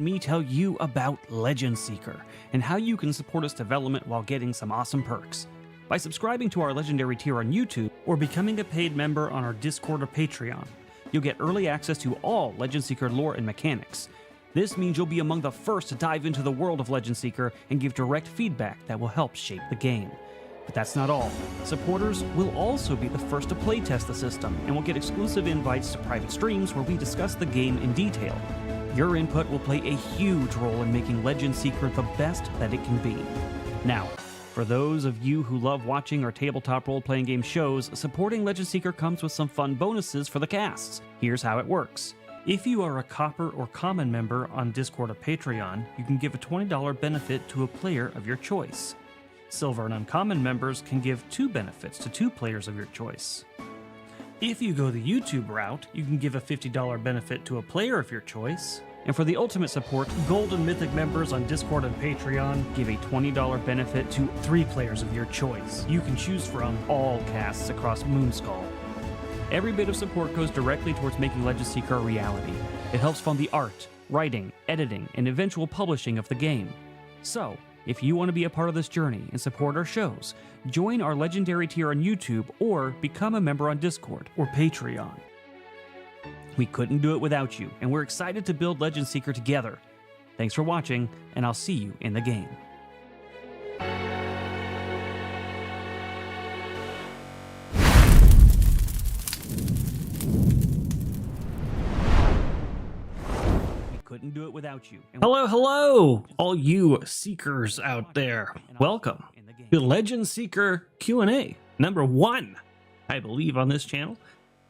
me tell you about Legend Seeker and how you can support its development while getting some awesome perks. By subscribing to our Legendary tier on YouTube or becoming a paid member on our Discord or Patreon, you'll get early access to all Legend Seeker lore and mechanics. This means you'll be among the first to dive into the world of Legend Seeker and give direct feedback that will help shape the game. But that's not all. Supporters will also be the first to playtest the system and will get exclusive invites to private streams where we discuss the game in detail. Your input will play a huge role in making Legend Seeker the best that it can be. Now, for those of you who love watching our tabletop role-playing game shows, supporting Legend Seeker comes with some fun bonuses for the casts. Here's how it works. If you are a Copper or Common member on Discord or Patreon, you can give a $20 benefit to a player of your choice. Silver and Uncommon members can give 2 benefits to 2 players of your choice. If you go the YouTube route, you can give a $50 benefit to a player of your choice. And for the ultimate support, Gold and Mythic members on Discord and Patreon give a $20 benefit to 3 players of your choice. You can choose from all casts across Moonskull. Every bit of support goes directly towards making Legend Seeker a reality. It helps fund the art, writing, editing, and eventual publishing of the game. So, if you want to be a part of this journey and support our shows, join our Legendary tier on YouTube or become a member on Discord or Patreon. We couldn't do it without you, and we're excited to build Legend Seeker together. Thanks for watching, and I'll see you in the game. Couldn't do it without you. Hello, all you seekers out there. Welcome to Legend Seeker Q&A number 1, I believe, on this channel.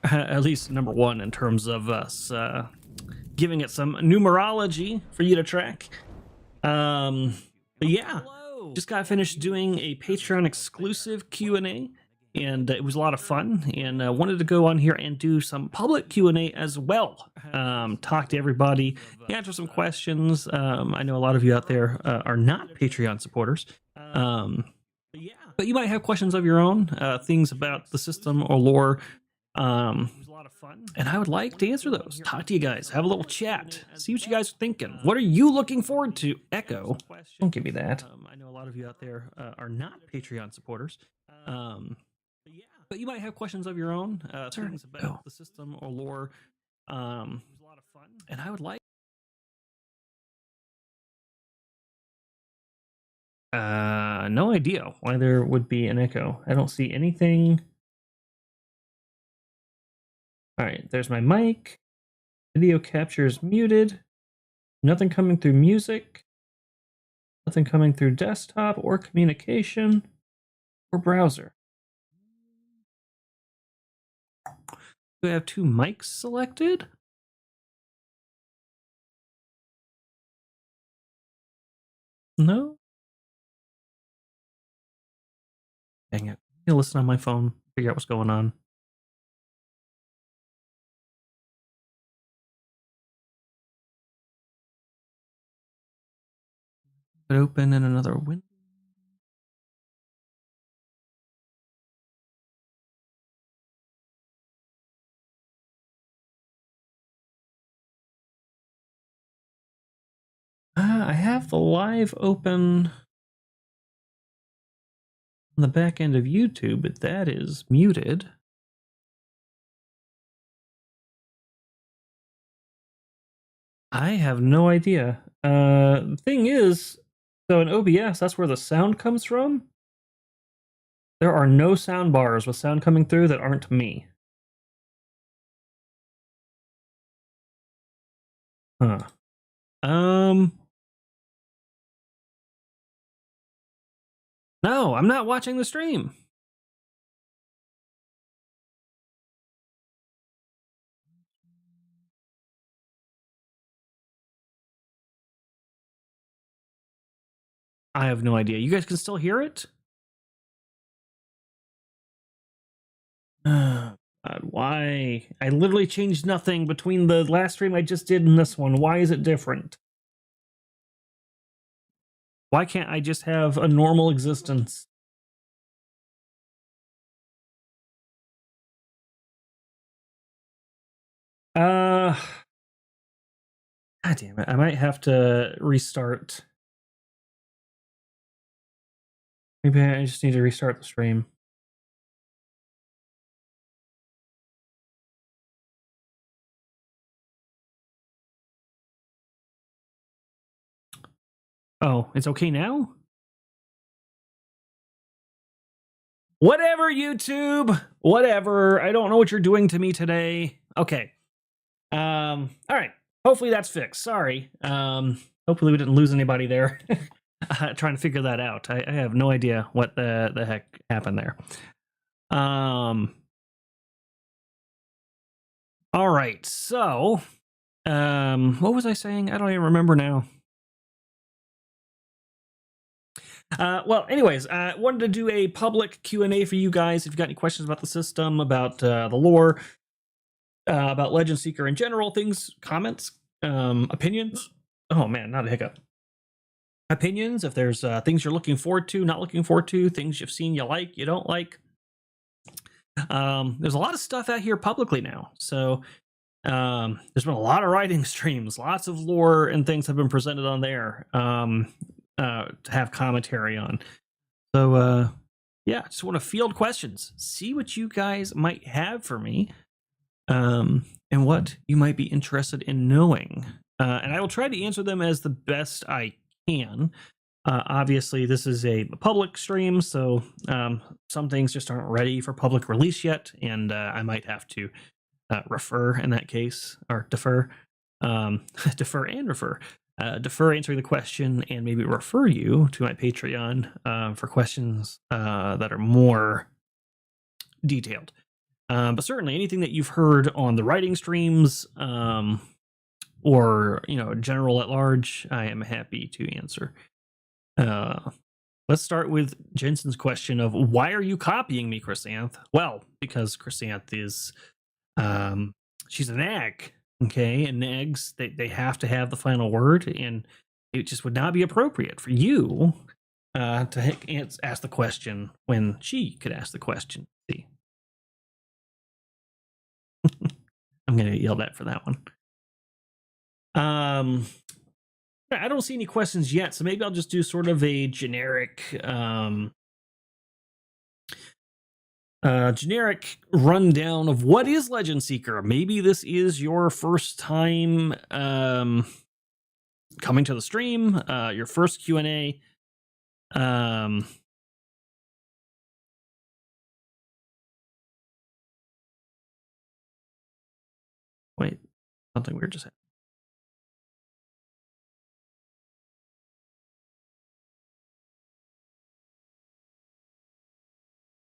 At least number 1 in terms of us giving it some numerology for you to track. But yeah, just got finished doing a Patreon exclusive Q&A. And it was a lot of fun, and wanted to go on here and do some public Q&A as well. Talk to everybody, answer some questions. I know a lot of you out there are not Patreon supporters. But you might have questions of your own, things about the system or lore. And I would like to answer those. Talk to you guys, have a little chat, see what you guys are thinking. What are you looking forward to? Echo, don't give me that. I know a lot of you out there are not Patreon supporters. But you might have questions of your own, things about the system or lore. And I would like... no idea why there would be an echo. I don't see anything. All right, there's my mic. Video capture is muted. Nothing coming through music. Nothing coming through desktop or communication or browser. Do I have 2 mics selected? No? Dang it. I'll listen on my phone, figure out what's going on. Open in another window. I have the live open on the back end of YouTube, but that is muted. I have no idea. The thing is, so in OBS, that's where the sound comes from. There are no sound bars with sound coming through that aren't me. Huh. No, I'm not watching the stream. I have no idea. You guys can still hear it? God, why? I literally changed nothing between the last stream I just did and this one. Why is it different? Why can't I just have a normal existence? God damn it. I might have to restart. Maybe I just need to restart the stream. Oh, it's okay now? Whatever, YouTube. Whatever. I don't know what you're doing to me today. Okay. All right. Hopefully that's fixed. Sorry. Hopefully we didn't lose anybody there. Trying to figure that out. I have no idea what the heck happened there. All right. So, what was I saying? I don't even remember now. Well, anyways, I wanted to do a public Q&A for you guys. If you've got any questions about the system, about the lore, about Legend Seeker in general, things, comments, opinions. Oh man, not a hiccup. Opinions, if there's things you're looking forward to, not looking forward to, things you've seen you like, you don't like. There's a lot of stuff out here publicly now. So there's been a lot of writing streams, lots of lore and things have been presented on there to have commentary on. So yeah, just want to field questions, see what you guys might have for me, and what you might be interested in knowing. And I will try to answer them as the best I can. Obviously, this is a public stream, so some things just aren't ready for public release yet, and I might have to refer in that case, or defer. Defer and refer. Defer answering the question and maybe refer you to my Patreon for questions that are more detailed. But certainly anything that you've heard on the writing streams or general at large, I am happy to answer. Let's start with Jensen's question of why are you copying me, Chrysanth? Well, because Chrysanth is she's an egg. Okay, and eggs, they have to have the final word, and it just would not be appropriate for you to ask the question when she could ask the question. See, I'm going to get yelled at for that one. I don't see any questions yet, so maybe I'll just do sort of a generic generic rundown of what is Legend Seeker. Maybe this is your first time coming to the stream, your first Q&A. Wait, something weird just happened.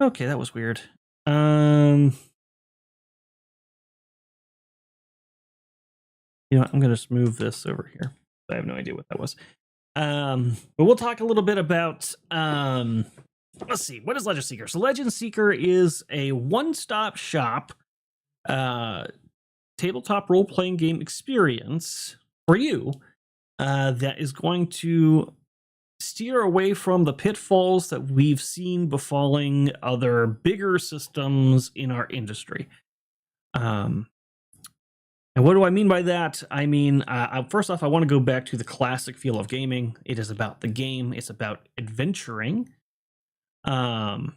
Okay, that was weird. You know what, I'm gonna just move this over here. I have no idea what that was. But we'll talk a little bit about let's see, what is Legend Seeker? So Legend Seeker is a one-stop shop tabletop role-playing game experience for you that is going to steer away from the pitfalls that we've seen befalling other bigger systems in our industry. And what do I mean by that? I mean, first off, I want to go back to the classic feel of gaming. It is about the game. It's about adventuring. And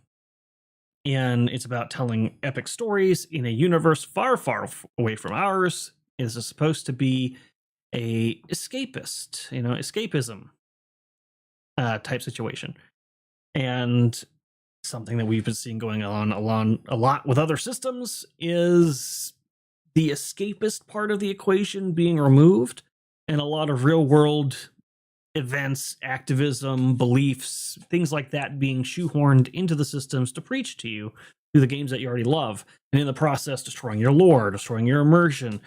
it's about telling epic stories in a universe far, far away from ours. It is supposed to be a escapist, escapism type situation. And something that we've been seeing going on a lot with other systems is the escapist part of the equation being removed, and a lot of real world events, activism, beliefs, things like that being shoehorned into the systems to preach to you through the games that you already love, and in the process destroying your lore, destroying your immersion.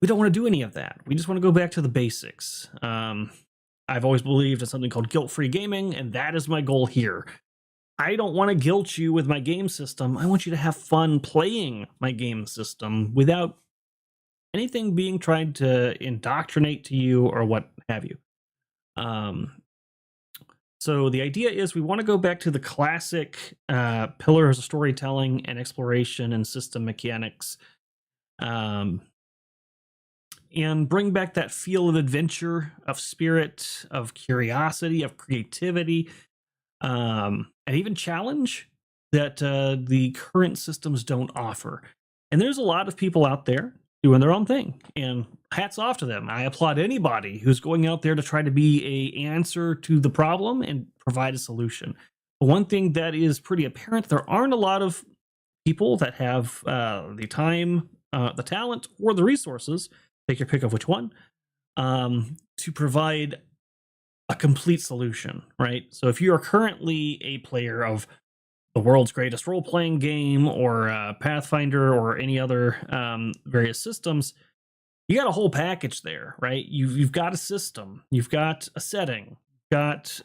We don't want to do any of that. We just want to go back to the basics. I've always believed in something called guilt-free gaming, and that is my goal here. I don't want to guilt you with my game system. I want you to have fun playing my game system without anything being tried to indoctrinate to you or what have you. So the idea is we want to go back to the classic pillars of storytelling and exploration and system mechanics. and bring back that feel of adventure, of spirit, of curiosity, of creativity, and even challenge that the current systems don't offer. And there's a lot of people out there doing their own thing, and hats off to them. I applaud anybody who's going out there to try to be a answer to the problem and provide a solution. But one thing that is pretty apparent, there aren't a lot of people that have the time, the talent, or the resources, take your pick of which one, to provide a complete solution, right? So if you are currently a player of the world's greatest role-playing game, or Pathfinder, or any other various systems, you got a whole package there, right? You've got a system, you've got a setting, you've got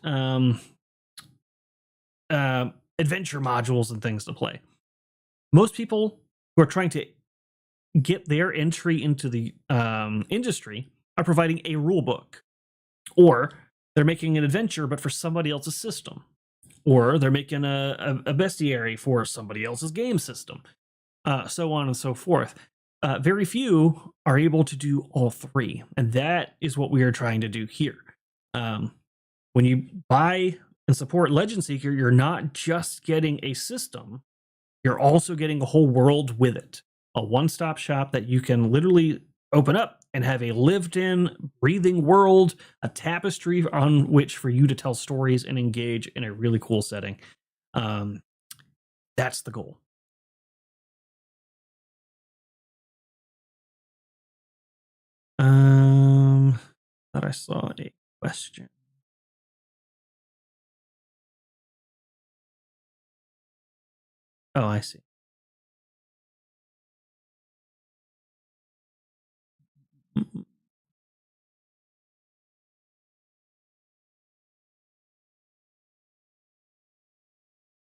adventure modules and things to play. Most people who are trying to get their entry into the industry are providing a rule book, or they're making an adventure but for somebody else's system, or they're making a bestiary for somebody else's game system, so on and so forth. Very few are able to do all three, and that is what we are trying to do here. When you buy and support Legend Seeker, you're not just getting a system, you're also getting a whole world with it. A one-stop shop that you can literally open up and have a lived-in, breathing world, a tapestry on which for you to tell stories and engage in a really cool setting. That's the goal. Thought I saw a question. Oh, I see.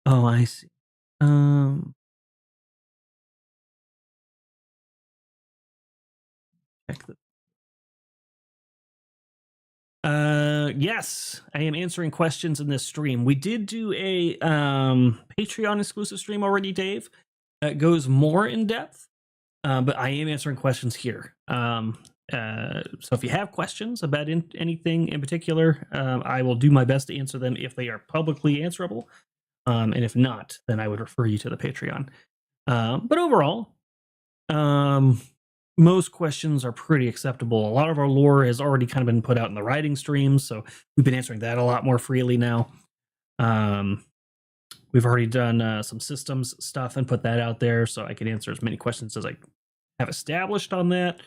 Oh, I see. Check the yes, I am answering questions in this stream. We did do a Patreon exclusive stream already, Dave. That goes more in depth, but I am answering questions here. So if you have questions about anything in particular, I will do my best to answer them if they are publicly answerable. And if not, then I would refer you to the Patreon. But overall, most questions are pretty acceptable. A lot of our lore has already kind of been put out in the writing streams, so we've been answering that a lot more freely now. We've already done some systems stuff and put that out there, so I can answer as many questions as I have established on that.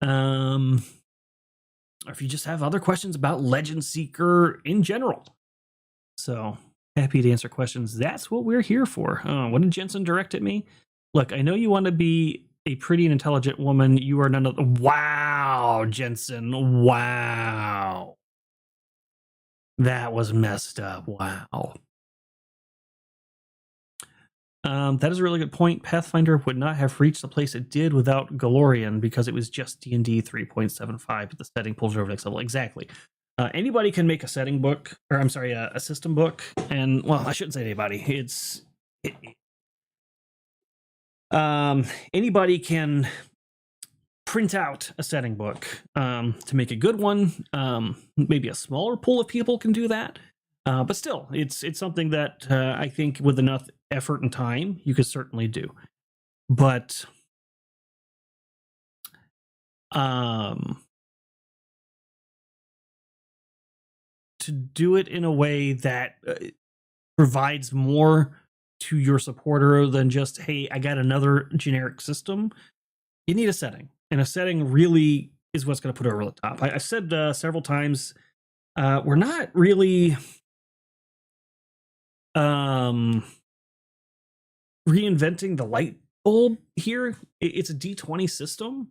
Or if you just have other questions about Legend Seeker in general. So happy to answer questions. That's what we're here for. What did Jensen direct at me? Look, I know you want to be a pretty and intelligent woman. You are none of the... Wow, Jensen. Wow. That was messed up. Wow. That is a really good point. Pathfinder would not have reached the place it did without Galorian, because it was just D&D 3.75, but the setting pulls over next level. Exactly. Anybody can make a setting book, or I'm sorry, a system book. And, well, I shouldn't say anybody. Anybody can print out a setting book to make a good one. Maybe a smaller pool of people can do that. But still, it's something that I think with enough effort and time, you could certainly do. But to do it in a way that provides more to your supporter than just, hey, I got another generic system, you need a setting. And a setting really is what's going to put it over the top. I've said several times, we're not really reinventing the light bulb here. It's a D20 system.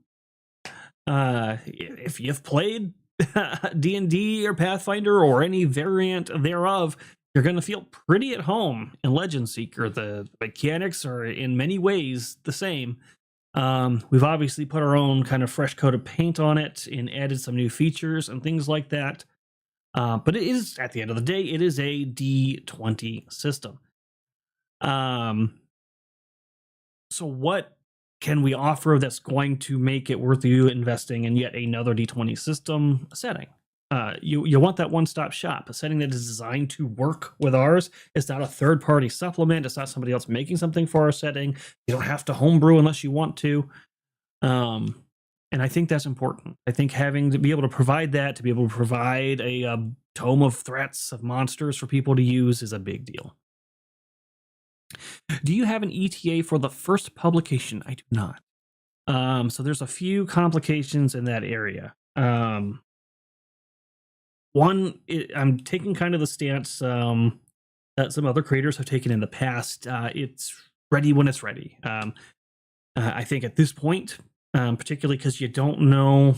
If you've played D&D or Pathfinder or any variant thereof, you're going to feel pretty at home in Legend Seeker. The mechanics are in many ways the same. We've obviously put our own kind of fresh coat of paint on it and added some new features and things like that. But it is, at the end of the day, it is a D20 system. So what can we offer that's going to make it worth you investing in yet another D20 system setting? You want that one-stop shop, a setting that is designed to work with ours. It's not a third-party supplement. It's not somebody else making something for our setting. You don't have to homebrew unless you want to. And I think that's important. I think having to be able to provide that, to be able to provide a tome of threats, of monsters for people to use is a big deal. Do you have an ETA for the first publication? I do not. So there's a few complications in that area. One, I'm taking kind of the stance that some other creators have taken in the past. It's ready when it's ready. I think at this point, particularly because you don't know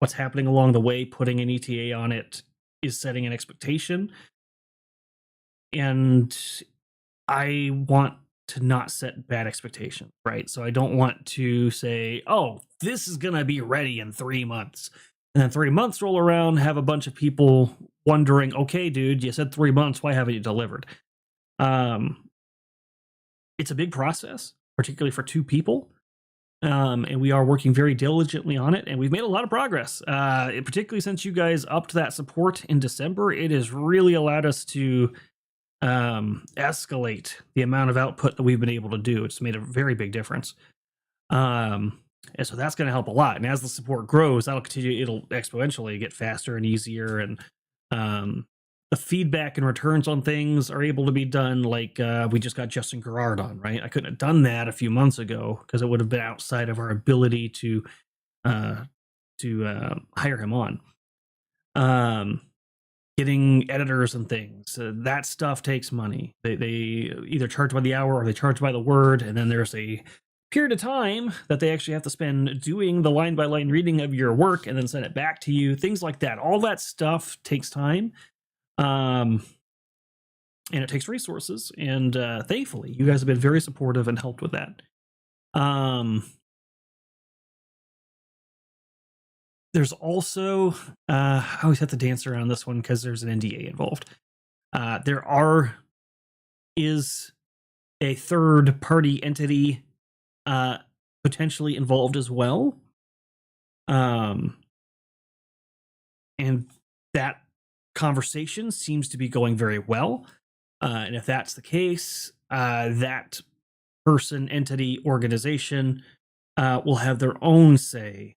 what's happening along the way, putting an ETA on it is setting an expectation. And I want to not set bad expectations, right? So I don't want to say, oh, this is going to be ready in 3 months. And then 3 months roll around, have a bunch of people wondering, okay, dude, you said 3 months. Why haven't you delivered? It's a big process, particularly for 2 people. And we are working very diligently on it, and we've made a lot of progress. Particularly since you guys upped that support in December, it has really allowed us to escalate the amount of output that we've been able to do. It's made a very big difference. And so that's going to help a lot. And as the support grows, that'll continue. It'll exponentially get faster and easier. And the feedback and returns on things are able to be done. Like we just got Justin Gerard on, right? I couldn't have done that a few months ago because it would have been outside of our ability to hire him on. Getting editors and things, that stuff takes money. They either charge by the hour or they charge by the word, and then there's a period of time that they actually have to spend doing the line-by-line reading of your work and then send it back to you, things like that. All that stuff takes time, and it takes resources, and thankfully, you guys have been very supportive and helped with that. There's also, I always have to dance around this one because there's an NDA involved. There is a third-party entity potentially involved as well. And that conversation seems to be going very well. And if that's the case, that person, entity, organization will have their own say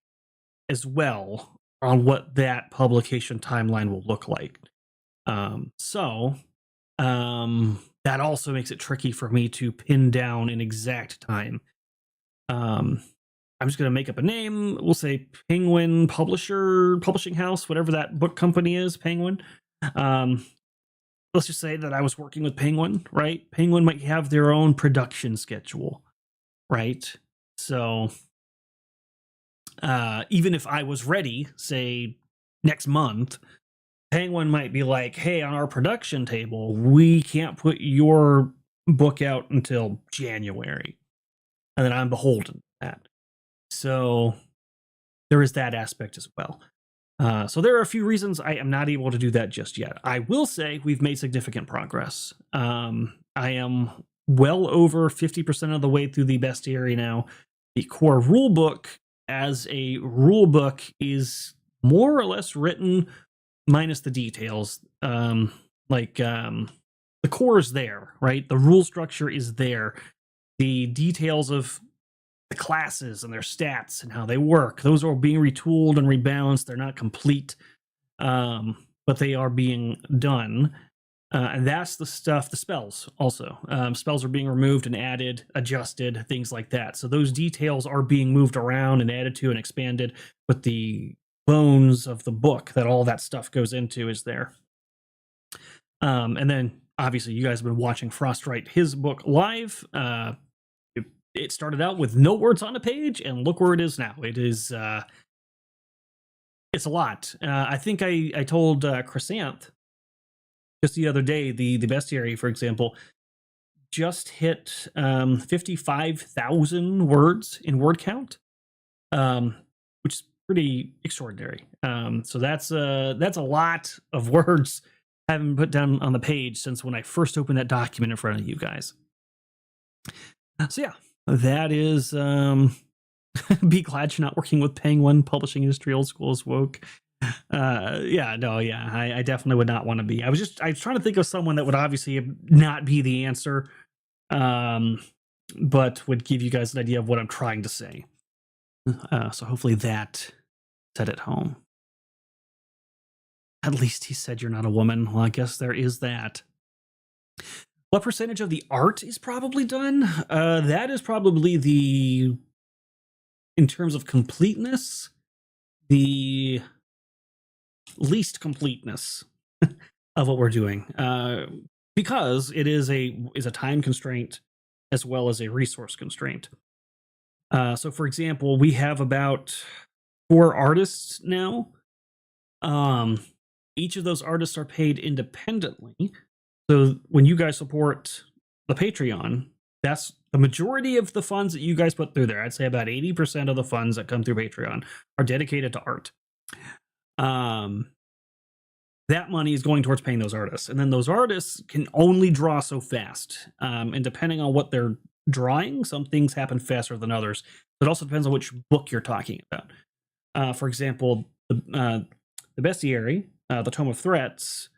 as well on what that publication timeline will look like. So that also makes it tricky for me to pin down an exact time. I'm just going to make up a name. We'll say Penguin Publishing House, whatever that book company is, Penguin. Let's just say that I was working with Penguin, right? Penguin might have their own production schedule, right? So even if I was ready, say next month, Penguin might be like, hey, on our production table, we can't put your book out until January. And then I'm beholden to that. So there is that aspect as well. So there are a few reasons I am not able to do that just yet. I will say we've made significant progress. I am well over 50% of the way through the bestiary now. The core rulebook as a rulebook is more or less written minus the details. The core is there, right? The rule structure is there. The details of the classes and their stats and how they work, those are being retooled and rebalanced. They're not complete, but they are being done. And that's the stuff, the spells also. Spells are being removed and added, adjusted, things like that. So those details are being moved around and added to and expanded, but the bones of the book that all that stuff goes into is there. And then obviously you guys have been watching Frost write his book live. It started out with no words on a page, and look where it is now. It is it's a lot. I think I told Chrysanth just the other day, the bestiary, for example, just hit 55,000 words in word count, which is pretty extraordinary. So that's a lot of words having put down on the page since when I first opened that document in front of you guys. So yeah, That is, be glad you're not working with Penguin Publishing Industry. Old school is woke. Yeah, no, yeah, I definitely would not want to be. I was trying to think of someone that would obviously not be the answer, um, but would give you guys an idea of what I'm trying to say. So hopefully that set it home. At least he said you're not a woman. Well, I guess there is that. What percentage of the art is probably done? That is probably in terms of completeness, the least completeness of what we're doing, because it is a time constraint as well as a resource constraint. So, for example, we have about 4 artists now. Each of those artists are paid independently. So when you guys support the Patreon, that's the majority of the funds that you guys put through there. I'd say about 80% of the funds that come through Patreon are dedicated to art. That money is going towards paying those artists. And then those artists can only draw so fast. And depending on what they're drawing, some things happen faster than others. It also depends on which book you're talking about. For example, the Bestiary, the Tome of Threats,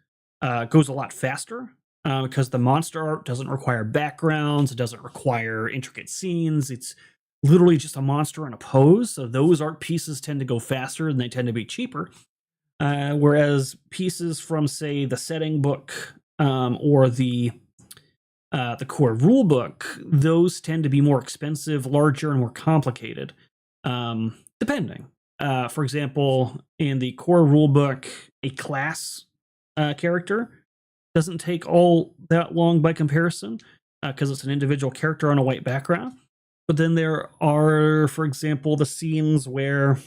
goes a lot faster because the monster art doesn't require backgrounds. It doesn't require intricate scenes. It's literally just a monster and a pose. So those art pieces tend to go faster and they tend to be cheaper. Whereas pieces from, say, the setting book or the core rule book, those tend to be more expensive, larger, and more complicated, depending. For example, in the core rule book, a class character doesn't take all that long by comparison because it's an individual character on a white background. But then there are, for example, the scenes where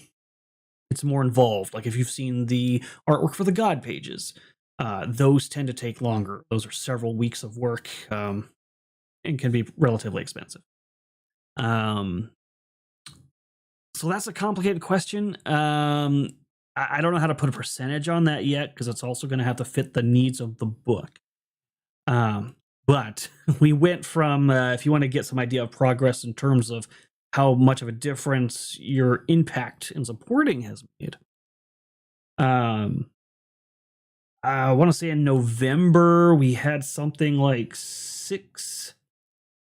it's more involved. Like if you've seen the artwork for the God pages, those tend to take longer. Those are several weeks of work and can be relatively expensive. So that's a complicated question. I don't know how to put a percentage on that yet because it's also going to have to fit the needs of the book. But we went from, if you want to get some idea of progress in terms of how much of a difference your impact in supporting has made. I want to say in November, we had something like 6,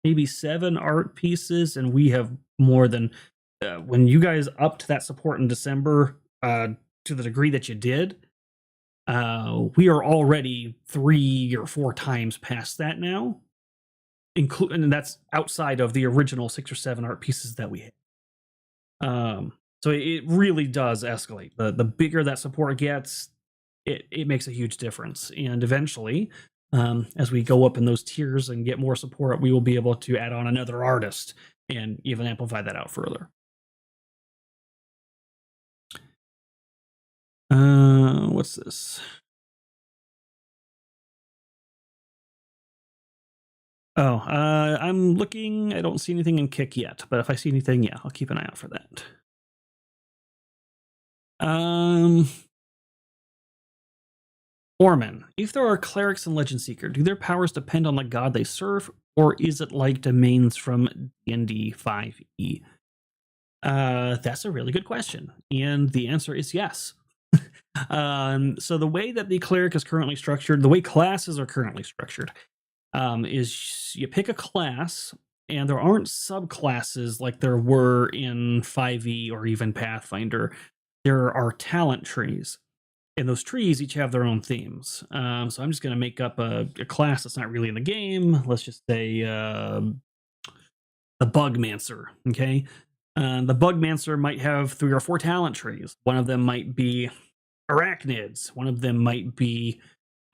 maybe 7 art pieces, and we have more than, when you guys upped that support in December, to the degree that you did, we are already 3 or 4 times past that now, and that's outside of the original 6 or 7 art pieces that we had. So it really does escalate. The bigger that support gets, it makes a huge difference. And eventually, as we go up in those tiers and get more support, we will be able to add on another artist and even amplify that out further. What's this? Oh, I'm looking. I don't see anything in Kick yet, but if I see anything, yeah, I'll keep an eye out for that. Orman, if there are clerics in Legend Seeker, do their powers depend on the god they serve, or is it like domains from D&D 5e? That's a really good question, and the answer is yes. So the way that the cleric is currently structured, the way classes are currently structured, is you pick a class, and there aren't subclasses like there were in 5e or even Pathfinder. There are talent trees, and those trees each have their own themes. So I'm just going to make up a class that's not really in the game. Let's just say the Bugmancer, okay? The Bugmancer might have 3 or 4 talent trees. One of them might be arachnids. One of them might be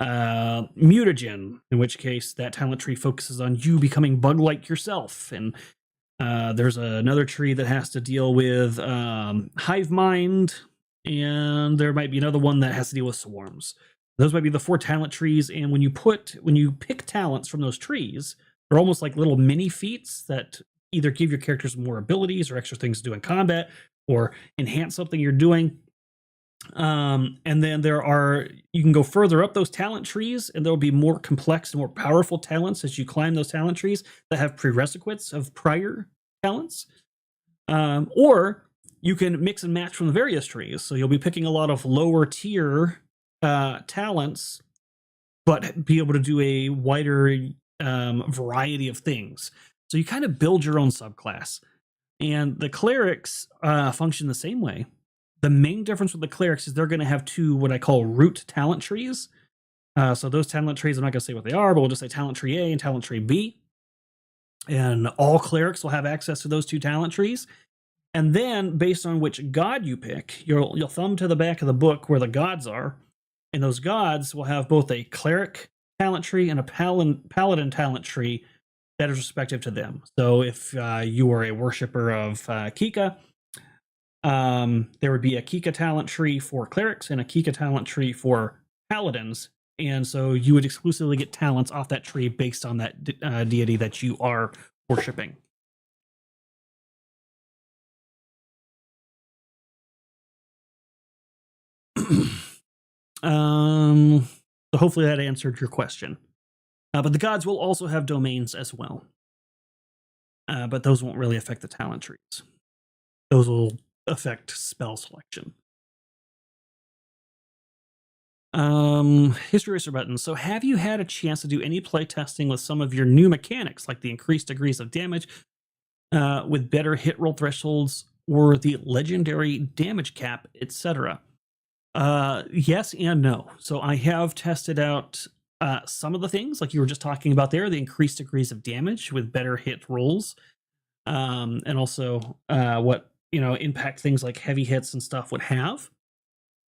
mutagen, in which case that talent tree focuses on you becoming bug-like yourself. And there's another tree that has to deal with hive mind, and there might be another one that has to deal with swarms. Those might be the 4 talent trees, and when you pick talents from those trees, they're almost like little mini feats that either give your characters more abilities or extra things to do in combat, or enhance something you're doing. And then you can go further up those talent trees, and there'll be more complex and more powerful talents as you climb those talent trees that have prerequisites of prior talents. Or you can mix and match from the various trees. So you'll be picking a lot of lower tier talents, but be able to do a wider variety of things. So you kind of build your own subclass. And the clerics function the same way. The main difference with the clerics is they're going to have two what I call root talent trees. So those talent trees, I'm not going to say what they are, but we'll just say talent tree A and talent tree B. And all clerics will have access to those two talent trees. And then, based on which god you pick, you'll thumb to the back of the book where the gods are, and those gods will have both a cleric talent tree and a paladin talent tree that is respective to them. So if you are a worshiper of Kika, there would be a Kika talent tree for clerics and a Kika talent tree for paladins. And so you would exclusively get talents off that tree based on that deity that you are worshiping. So hopefully that answered your question. But the gods will also have domains as well. But those won't really affect the talent trees. Those will affect spell selection. History Racer Button. So have you had a chance to do any play testing with some of your new mechanics, like the increased degrees of damage with better hit roll thresholds or the legendary damage cap, etc.? Yes and no. So I have tested out some of the things like you were just talking about there, the increased degrees of damage with better hit rolls, and also what impact things like heavy hits and stuff would have.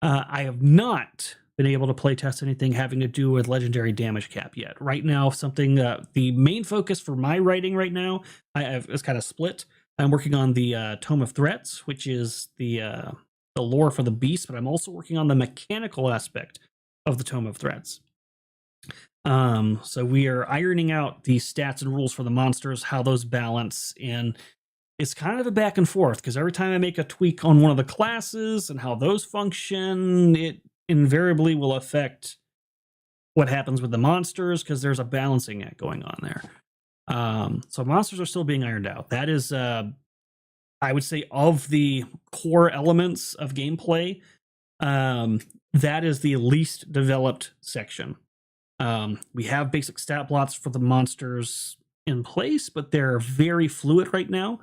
I have not been able to play test anything having to do with legendary damage cap yet. Right now, something the main focus for my writing right now is kind of split. I'm working on the Tome of Threats, which is the lore for the beast, but I'm also working on the mechanical aspect of the Tome of Threats. So we are ironing out the stats and rules for the monsters, how those balance, and it's kind of a back and forth because every time I make a tweak on one of the classes and how those function, it invariably will affect what happens with the monsters because there's a balancing act going on there. So monsters are still being ironed out. That is, I would say, of the core elements of gameplay, that is the least developed section. We have basic stat plots for the monsters in place, but they're very fluid right now.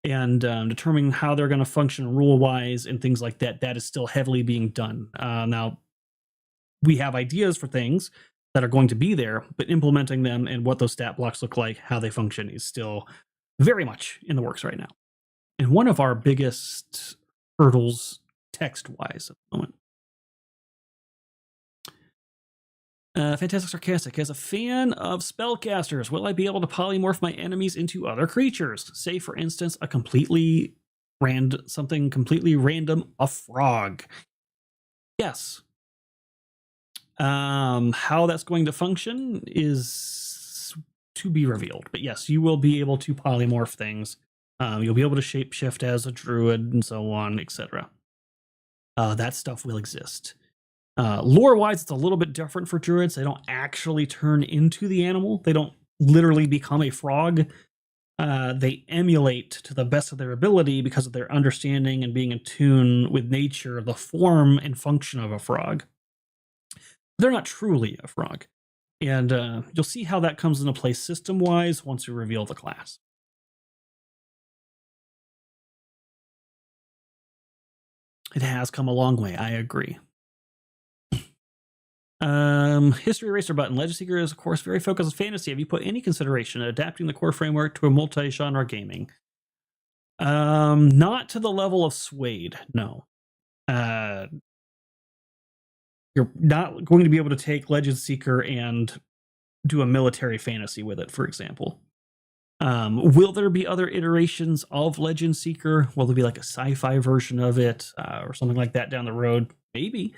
And determining how they're going to function rule-wise and things like that, that is still heavily being done. Now, we have ideas for things that are going to be there, but implementing them and what those stat blocks look like, how they function, is still very much in the works right now. And one of our biggest hurdles text-wise at the moment. Fantastic Sarcastic. As a fan of spellcasters, will I be able to polymorph my enemies into other creatures? Say, for instance, something completely random, a frog. Yes. How that's going to function is to be revealed. But yes, you will be able to polymorph things. You'll be able to shapeshift as a druid and so on, etc. That stuff will exist. Lore-wise, it's a little bit different for druids. They don't actually turn into the animal. They don't literally become a frog. They emulate to the best of their ability because of their understanding and being in tune with nature, the form and function of a frog. They're not truly a frog. And you'll see how that comes into play system-wise once we reveal the class. It has come a long way, I agree. History Eraser Button. Legend Seeker is, of course, very focused on fantasy. Have you put any consideration in adapting the core framework to a multi-genre gaming? Not to the level of Suede, no. You're not going to be able to take Legend Seeker and do a military fantasy with it, for example. Will there be other iterations of Legend Seeker? Will there be like a sci-fi version of it or something like that down the road? Maybe.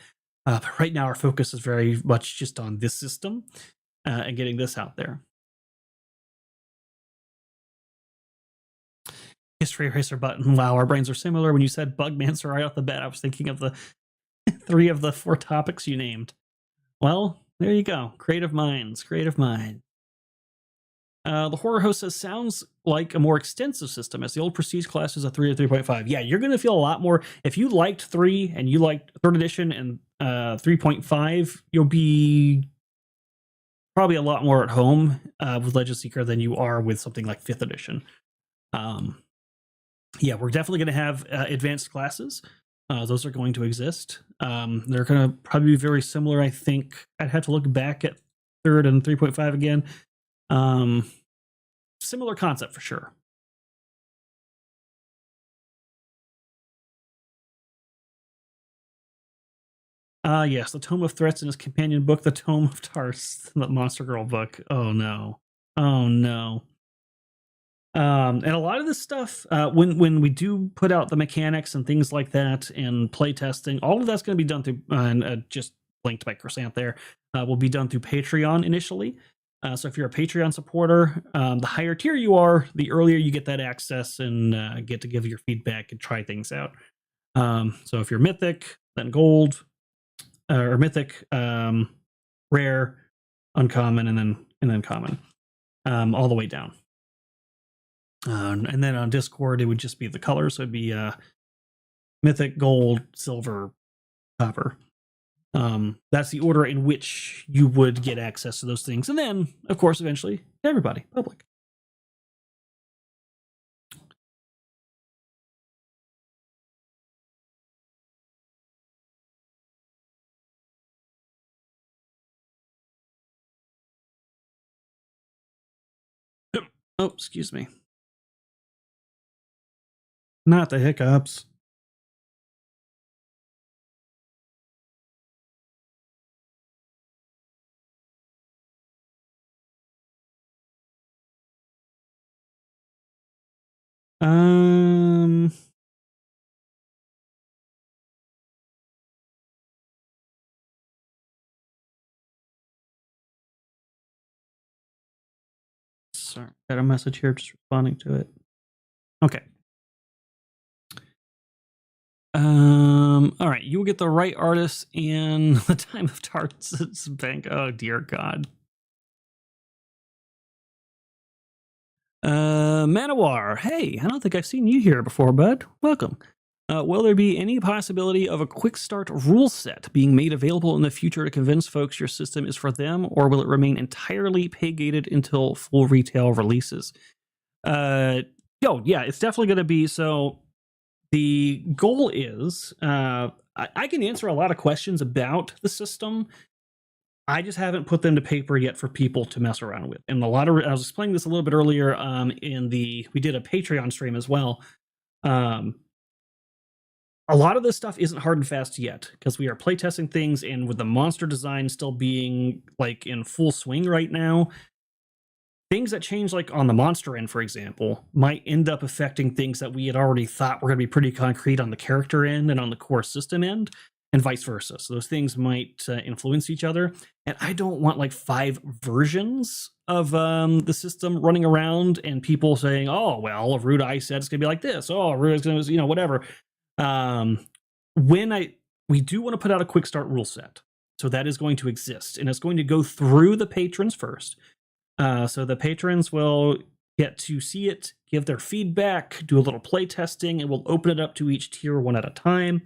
But right now our focus is very much just on this system and getting this out there. History Eraser Button. Wow, our brains are similar. When you said Bugmancer right off the bat, I was thinking of the 3 of the 4 topics you named. Well, there you go. Creative minds. Creative mind. The horror host says sounds like a more extensive system as the old prestige class is a 3 to 3.5. Yeah, you're going to feel a lot more if you liked 3 and you liked 3rd edition and 3.5, you'll be probably a lot more at home with Legend Seeker than you are with something like 5th edition. Yeah, we're definitely going to have advanced classes. Those are going to exist. They're going to probably be very similar. I think I'd have to look back at 3rd and 3.5 again. Similar concept for sure. Yes, the Tome of Threats in his companion book, the Tome of Tars, the Monster Girl book. Oh no. Oh no. And a lot of this stuff, when we do put out the mechanics and things like that and play testing, all of that's going to be done through, just linked by Chrysanth there, will be done through Patreon initially. So if you're a Patreon supporter, the higher tier you are, the earlier you get that access and get to give your feedback and try things out. So if you're Mythic, then Gold, or Mythic, Rare, Uncommon, and then Common, all the way down. And then on Discord, it would just be the colors. So it'd be Mythic, Gold, Silver, Copper. That's the order in which you would get access to those things. And then, of course, eventually, everybody, public. Oh, excuse me. Not the hiccups. Sorry, got a message here, just responding to it. Okay. All right, you will get the right artist in the Time of Tarts Bank. Oh dear God. Manowar, hey, I don't think I've seen you here before, bud. Welcome. Will there be any possibility of a quick start rule set being made available in the future to convince folks your system is for them, or will it remain entirely pay-gated until full retail releases? Yeah, it's definitely going to be. So the goal is, I can answer a lot of questions about the system. I just haven't put them to paper yet for people to mess around with. And I was explaining this a little bit earlier we did a Patreon stream as well. A lot of this stuff isn't hard and fast yet because we are playtesting things, and with the monster design still being like in full swing right now, things that change like on the monster end, for example, might end up affecting things that we had already thought were going to be pretty concrete on the character end and on the core system end, and vice versa. So those things might influence each other. And I don't want like 5 versions of the system running around and people saying, oh, well, Erudi said it's going to be like this. Oh, Erudi's going to, whatever. We do want to put out a quick start rule set. So that is going to exist, and it's going to go through the patrons first. So the patrons will get to see it, give their feedback, do a little play testing, and we'll open it up to each tier one at a time.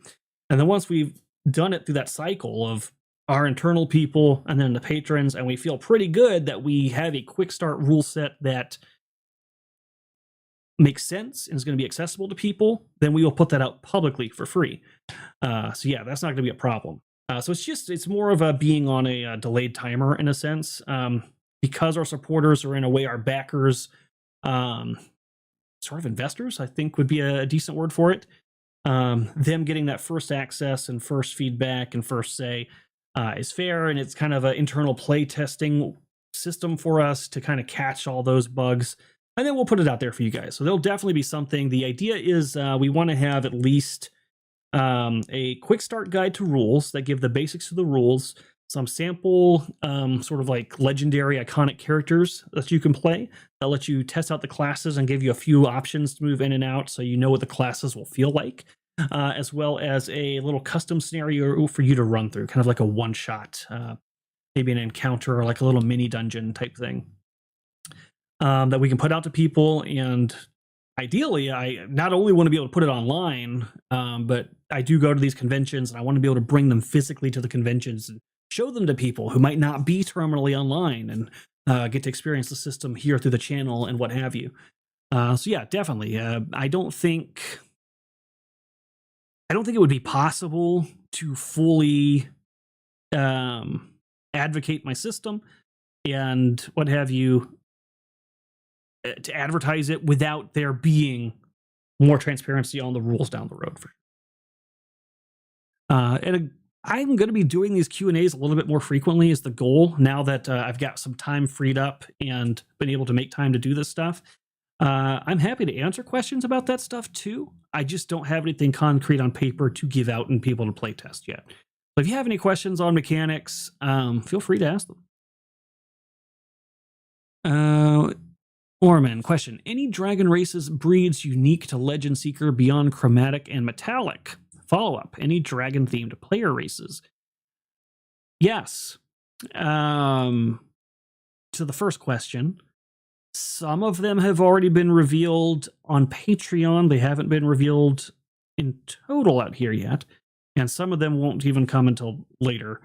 And then once we've done it through that cycle of our internal people and then the patrons, and we feel pretty good that we have a quick start rule set that makes sense and is going to be accessible to people, then we will put that out publicly for free. So yeah, that's not going to be a problem. So it's more of a being on a delayed timer in a sense, because our supporters are in a way our backers, sort of investors, I think would be a decent word for it. Them getting that first access and first feedback and first say is fair, and it's kind of an internal play testing system for us to kind of catch all those bugs, and then we'll put it out there for you guys. So there'll definitely be something. The idea is we want to have at least a quick start guide to rules that give the basics of the rules, some sample sort of like legendary iconic characters that you can play that let you test out the classes and give you a few options to move in and out so you know what the classes will feel like, as well as a little custom scenario for you to run through, kind of like a one-shot, maybe an encounter or like a little mini dungeon type thing. that we can put out to people. And ideally, I not only want to be able to put it online, but I do go to these conventions and I want to be able to bring them physically to the conventions and show them to people who might not be terminally online and get to experience the system here through the channel and what have you. So yeah, definitely. I don't think it would be possible to fully advocate my system and what have you to advertise it without there being more transparency on the rules down the road. I'm going to be doing these Q&As a little bit more frequently is the goal now that I've got some time freed up and been able to make time to do this stuff. I'm happy to answer questions about that stuff too. I just don't have anything concrete on paper to give out and people to play test yet. So if you have any questions on mechanics, feel free to ask them. Orman, question. Any dragon races breeds unique to Legend Seeker beyond chromatic and metallic? Follow-up. Any dragon-themed player races? Yes. To the first question, some of them have already been revealed on Patreon. They haven't been revealed in total out here yet. And some of them won't even come until later.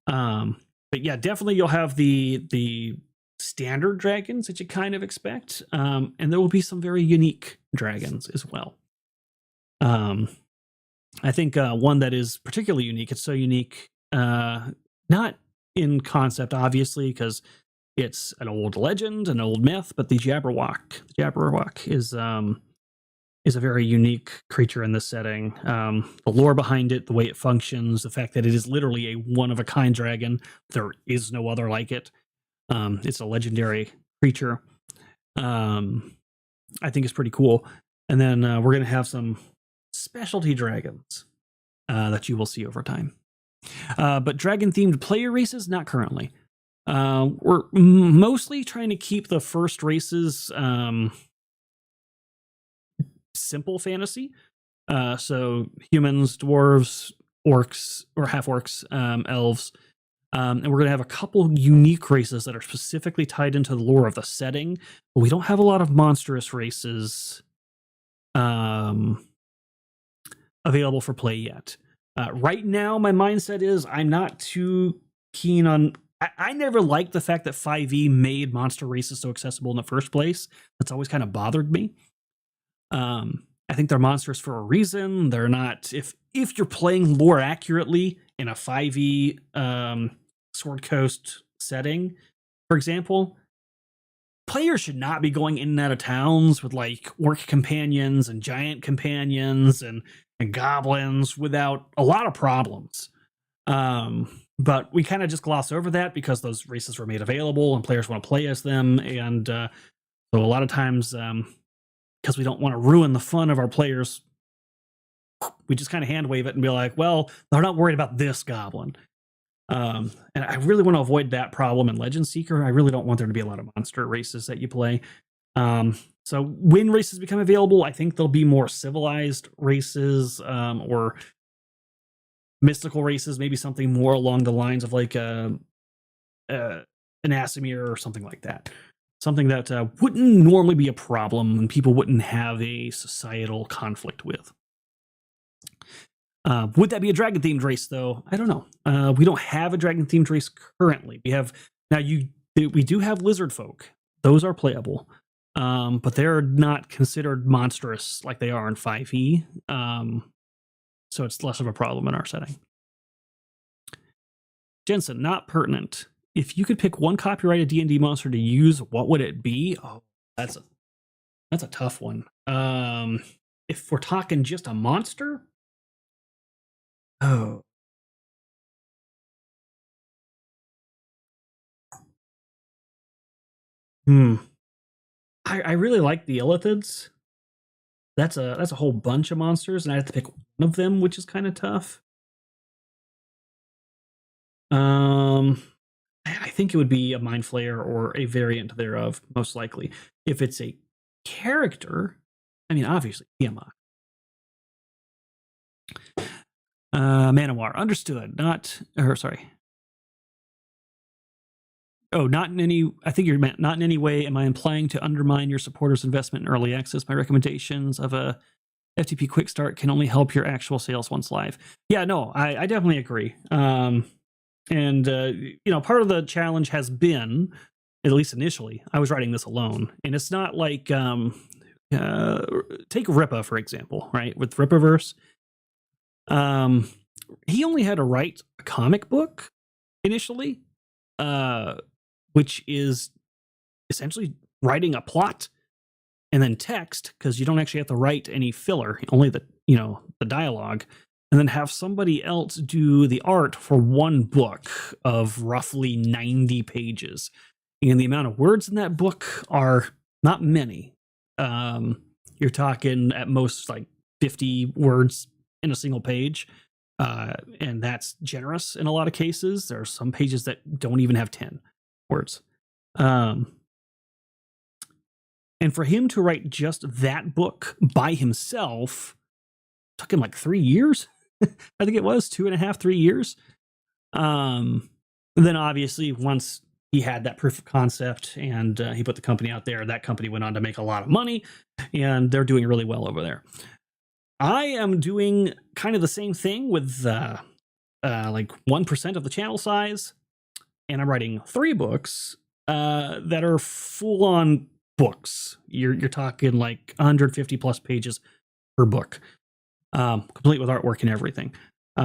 But yeah, definitely you'll have the standard dragons that you kind of expect. And there will be some very unique dragons as well. I think one that is particularly unique, it's so unique, not in concept, obviously, because it's an old legend, an old myth, but the Jabberwock. The Jabberwock is a very unique creature in this setting. The lore behind it, the way it functions, the fact that it is literally a one-of-a-kind dragon. There is no other like it. It's a legendary creature. I think it's pretty cool. And then we're going to have some specialty dragons that you will see over time. But dragon-themed player races, not currently. We're mostly trying to keep the first races simple fantasy. So humans, dwarves, orcs, or half-orcs, elves. And we're going to have a couple unique races that are specifically tied into the lore of the setting. But we don't have a lot of monstrous races available for play yet. Right now, my mindset is I'm not too keen on... I never liked the fact that 5e made monster races so accessible in the first place. That's always kind of bothered me. I think they're monsters for a reason. They're not... If you're playing lore accurately in a 5e Sword Coast setting, for example, players should not be going in and out of towns with like orc companions and giant companions and goblins without a lot of problems. But we kind of just gloss over that because those races were made available and players want to play as them. And so a lot of times, because we don't want to ruin the fun of our players, we just kind of hand wave it and be like, well, they're not worried about this goblin. And I really want to avoid that problem in Legend Seeker. I really don't want there to be a lot of monster races that you play. So when races become available, I think there'll be more civilized races or mystical races, maybe something more along the lines of like an Asimir or something like that. Something that wouldn't normally be a problem and people wouldn't have a societal conflict with. Would that be a dragon-themed race, though? I don't know. We don't have a dragon-themed race currently. We have now. We do have lizard folk. Those are playable, but they're not considered monstrous like they are in 5e. So it's less of a problem in our setting. Jensen, not pertinent. If you could pick one copyrighted D&D monster to use, what would it be? Oh, that's a tough one. If we're talking just a monster. Oh. I really like the Illithids. That's a whole bunch of monsters, and I have to pick one of them, which is kind of tough. I think it would be a Mind Flayer or a variant thereof, most likely. If it's a character, I mean, obviously, Tiamat. Manowar, understood. Sorry. Oh, not in any. I think you're meant not in any way am I implying to undermine your supporters' investment in early access. My recommendations of a FTP Quick Start can only help your actual sales once live. Yeah, no, I definitely agree. And part of the challenge has been, at least initially, I was writing this alone, and it's not like take Ripa for example, right? With Ripaverse, he only had to write a comic book initially, which is essentially writing a plot and then text, because you don't actually have to write any filler, only the dialogue, and then have somebody else do the art for one book of roughly 90 pages. And the amount of words in that book are not many. You're talking at most like 50 words in a single page. And that's generous in a lot of cases. There are some pages that don't even have 10 words. And for him to write just that book by himself took him like 3 years. I think it was 2.5, 3 years. Then obviously once he had that proof of concept and he put the company out there, that company went on to make a lot of money, and they're doing really well over there. I am doing kind of the same thing with like 1% of the channel size, and I'm writing 3 books that are full-on books. You're talking like 150 plus pages per book, complete with artwork and everything.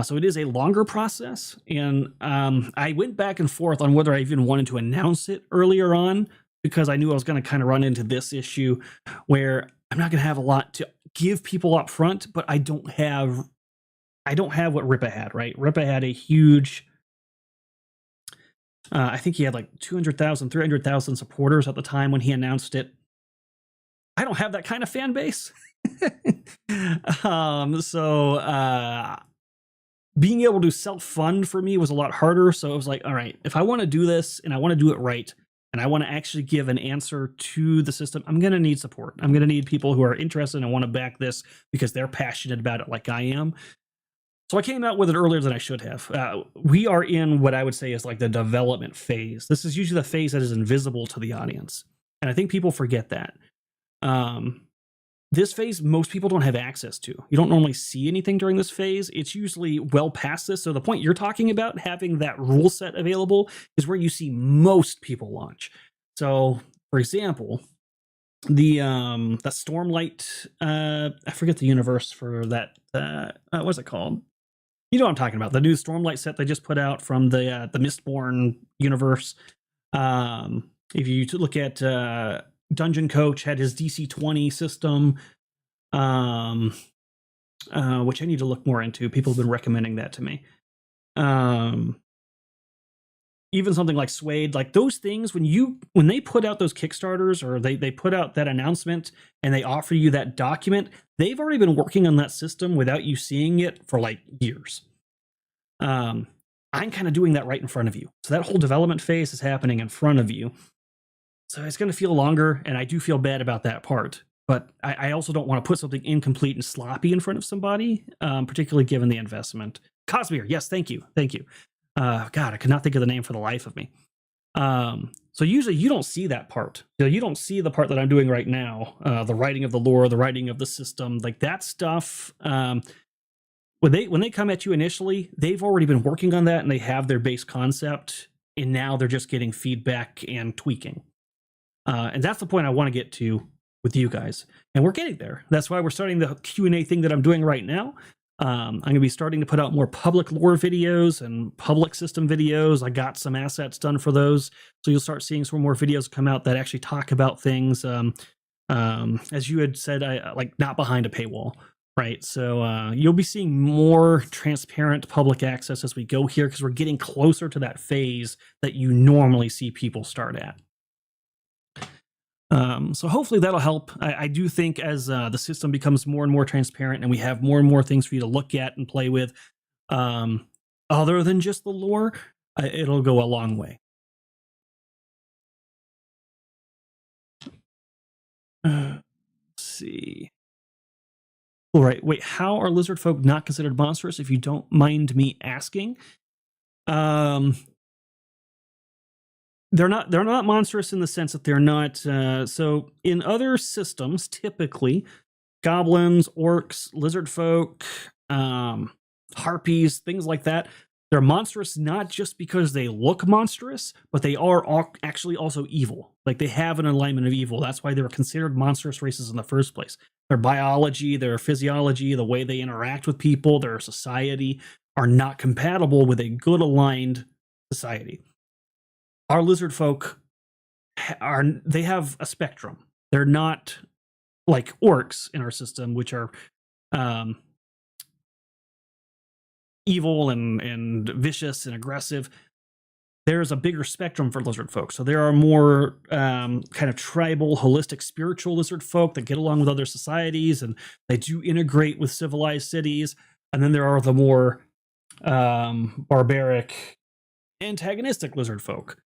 So it is a longer process, and I went back and forth on whether I even wanted to announce it earlier on, because I knew I was going to kind of run into this issue where I'm not going to have a lot to give people up front, but I don't have what Ripa had, right? Ripa had a huge, I think he had like 200,000, 300,000 supporters at the time when he announced it. I don't have that kind of fan base. Being able to self-fund for me was a lot harder. So it was like, all right, if I want to do this and I want to do it right, and I want to actually give an answer to the system, I'm going to need support. I'm going to need people who are interested and want to back this because they're passionate about it like I am. So I came out with it earlier than I should have. We are in what I would say is like the development phase. This is usually the phase that is invisible to the audience. And I think people forget that. This phase, most people don't have access to. You don't normally see anything during this phase. It's usually well past this. So the point you're talking about, having that rule set available, is where you see most people launch. So, for example, the Stormlight, I forget the universe for that. What's it called? You know what I'm talking about. The new Stormlight set they just put out from the Mistborn universe. If you look at Dungeon Coach, had his DC-20 system, which I need to look more into. People have been recommending that to me. Even something like Suede, like those things, when they put out those Kickstarters, or they put out that announcement and they offer you that document, they've already been working on that system without you seeing it for like years. I'm kind of doing that right in front of you. So that whole development phase is happening in front of you. So it's going to feel longer, and I do feel bad about that part. But I also don't want to put something incomplete and sloppy in front of somebody, particularly given the investment. Cosmere, yes, thank you. God, I could not think of the name for the life of me. So usually you don't see that part. You don't see the part that I'm doing right now, the writing of the lore, the writing of the system, like that stuff. When they come at you initially, they've already been working on that, and they have their base concept, and now they're just getting feedback and tweaking. And that's the point I want to get to with you guys. And we're getting there. That's why we're starting the Q&A thing that I'm doing right now. I'm going to be starting to put out more public lore videos and public system videos. I got some assets done for those. So you'll start seeing some more videos come out that actually talk about things. As you had said, like not behind a paywall, right? So you'll be seeing more transparent public access as we go here, because we're getting closer to that phase that you normally see people start at. So hopefully that'll help. I do think as the system becomes more and more transparent and we have more and more things for you to look at and play with, other than just the lore, it'll go a long way. Let's see. All right, wait, how are lizard folk not considered monstrous, if you don't mind me asking? they're not monstrous in the sense that they're not. So in other systems, typically goblins, orcs, lizard folk, harpies, things like that. They're monstrous not just because they look monstrous, but they are actually also evil. Like they have an alignment of evil. That's why they were considered monstrous races in the first place. Their biology, their physiology, the way they interact with people, their society are not compatible with a good aligned society. Our lizard folk they have a spectrum. They're not like orcs in our system, which are evil and vicious and aggressive. There's a bigger spectrum for lizard folk. So there are more kind of tribal, holistic, spiritual lizard folk that get along with other societies and they do integrate with civilized cities. And then there are the more barbaric, antagonistic lizard folk.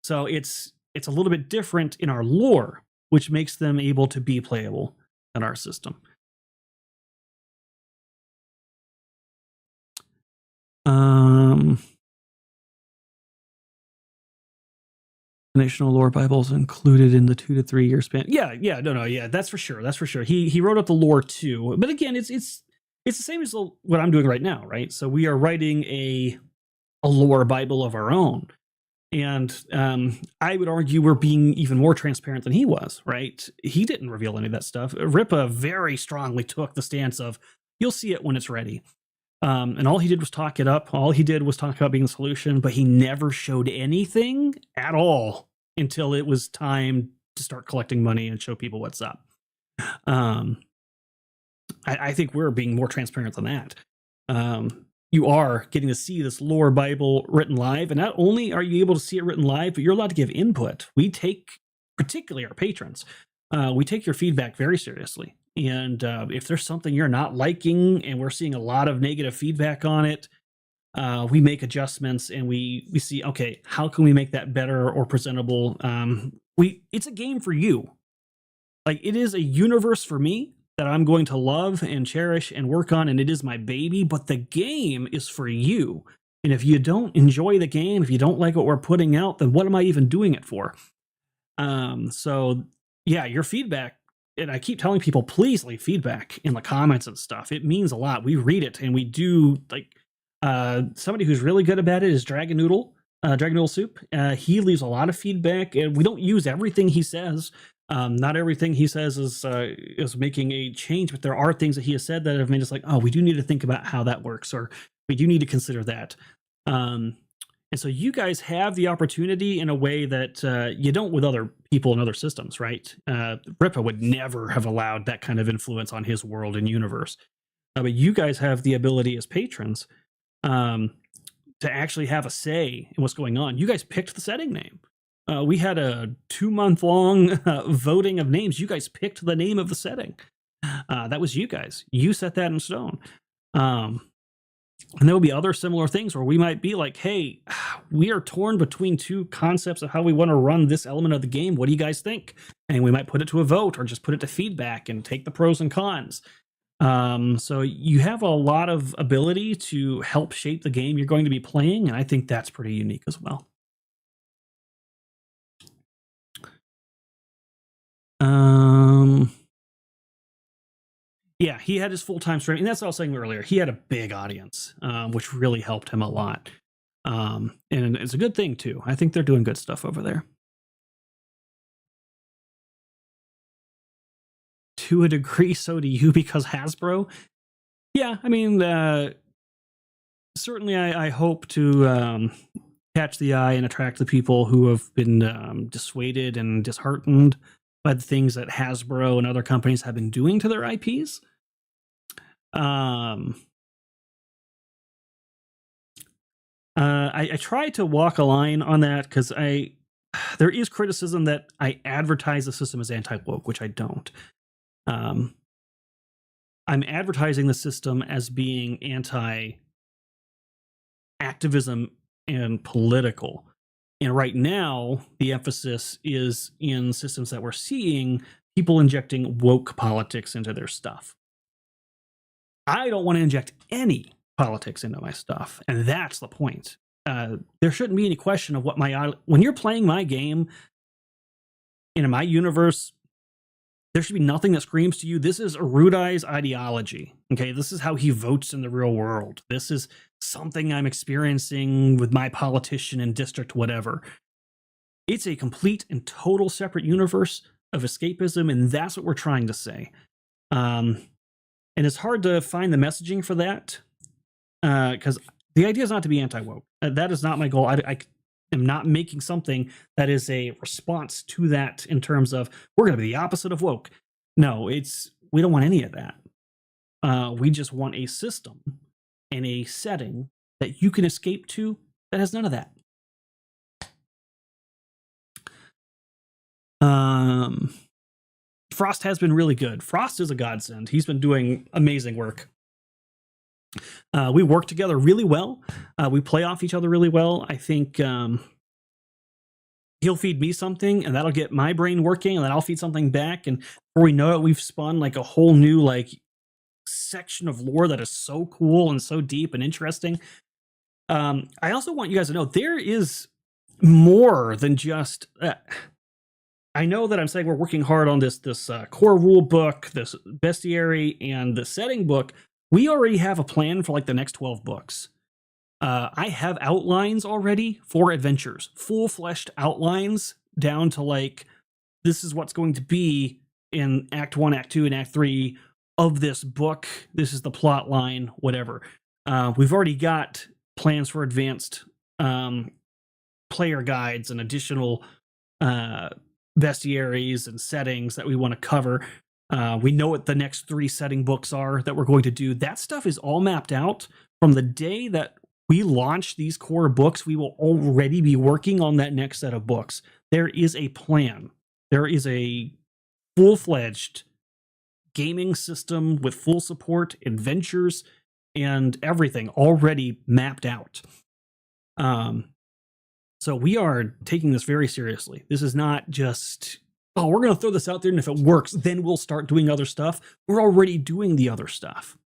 So it's a little bit different in our lore, which makes them able to be playable in our system. National lore Bibles included in the 2 to 3 year span. Yeah, that's for sure. He wrote up the lore too, but again, it's the same as what I'm doing right now, right? So we are writing a lore Bible of our own, and I would argue we're being even more transparent than he was, right? He didn't reveal any of that stuff. Ripa very strongly took the stance of, you'll see it when it's ready. And all he did was talk it up. All he did was talk about being the solution, but he never showed anything at all until it was time to start collecting money and show people what's up. I think we're being more transparent than that. You are getting to see this lore Bible written live, and not only are you able to see it written live, but you're allowed to give input. We take, particularly our patrons, we take your feedback very seriously. And if there's something you're not liking and we're seeing a lot of negative feedback on it, we make adjustments and we see, okay, how can we make that better or presentable? It's a game for you. Like, it is a universe for me that I'm going to love and cherish and work on, and it is my baby, but the game is for you. And if you don't enjoy the game, if you don't like what we're putting out, then what am I even doing it for? So yeah, your feedback, and I keep telling people, please leave feedback in the comments and stuff. It means a lot. We read it and we do, like, somebody who's really good about it is Dragon Noodle Soup. He leaves a lot of feedback, and we don't use everything he says. Not everything he says is making a change, but there are things that he has said that have made us like, oh, we do need to think about how that works, or we do need to consider that. And so you guys have the opportunity in a way that you don't with other people in other systems, right? Ripa would never have allowed that kind of influence on his world and universe. But you guys have the ability as patrons to actually have a say in what's going on. You guys picked the setting name. We had a 2-month-long voting of names. You guys picked the name of the setting. That was you guys. You set that in stone. And there will be other similar things where we might be like, hey, we are torn between two concepts of how we want to run this element of the game. What do you guys think? And we might put it to a vote or just put it to feedback and take the pros and cons. So you have a lot of ability to help shape the game you're going to be playing, and I think that's pretty unique as well. Yeah, he had his full-time stream, and that's what I was saying earlier. He had a big audience, which really helped him a lot. And it's a good thing, too. I think they're doing good stuff over there. To a degree, so do you, because Hasbro? Yeah, I mean, certainly I hope to catch the eye and attract the people who have been dissuaded and disheartened by the things that Hasbro and other companies have been doing to their IPs. I try to walk a line on that because there is criticism that I advertise the system as anti-woke, which I don't. I'm advertising the system as being anti-activism and political. And right now, the emphasis is in systems that we're seeing people injecting woke politics into their stuff. I don't want to inject any politics into my stuff, and that's the point. there shouldn't be any question of what when you're playing my game in my universe, there should be nothing that screams to you, this is Erudi's ideology. Okay, this is how he votes in the real world. This is something I'm experiencing with my politician in district whatever. It's a complete and total separate universe of escapism, and that's what we're trying to say. And it's hard to find the messaging for that, because the idea is not to be anti-woke. That is not my goal. I am not making something that is a response to that in terms of we're going to be the opposite of woke. No, we don't want any of that. We just want a system and a setting that you can escape to that has none of that. Frost has been really good. Frost is a godsend. He's been doing amazing work. We work together really well. We play off each other really well. I think he'll feed me something, and that'll get my brain working, and then I'll feed something back. And before we know it, we've spun like a whole new section of lore that is so cool and so deep and interesting. I also want you guys to know there is more than just. I know that I'm saying we're working hard on this core rule book, this bestiary, and the setting book. We already have a plan for the next 12 books. I have outlines already for adventures, full-fleshed outlines down to this is what's going to be in Act 1, Act 2, and Act 3 of this book. This is the plot line, whatever. We've already got plans for advanced player guides and additional bestiaries and settings that we want to cover. We know what the next 3 setting books are that we're going to do. That stuff is all mapped out. From the day that we launch these core books, we will already be working on that next set of books. There is a plan. There is a full-fledged gaming system with full support, adventures, and everything already mapped out. So we are taking this very seriously. This is not just, oh, we're going to throw this out there, and if it works, then we'll start doing other stuff. We're already doing the other stuff.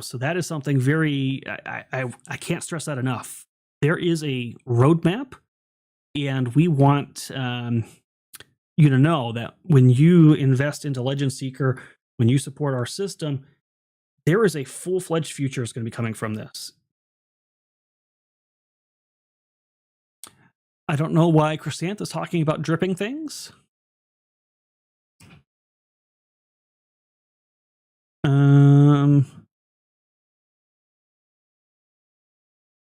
So that is something very, I can't stress that enough. There is a roadmap, and we want you to know that when you invest into Legend Seeker, when you support our system, there is a full-fledged future that's going to be coming from this. I don't know why Chrysanth is talking about dripping things.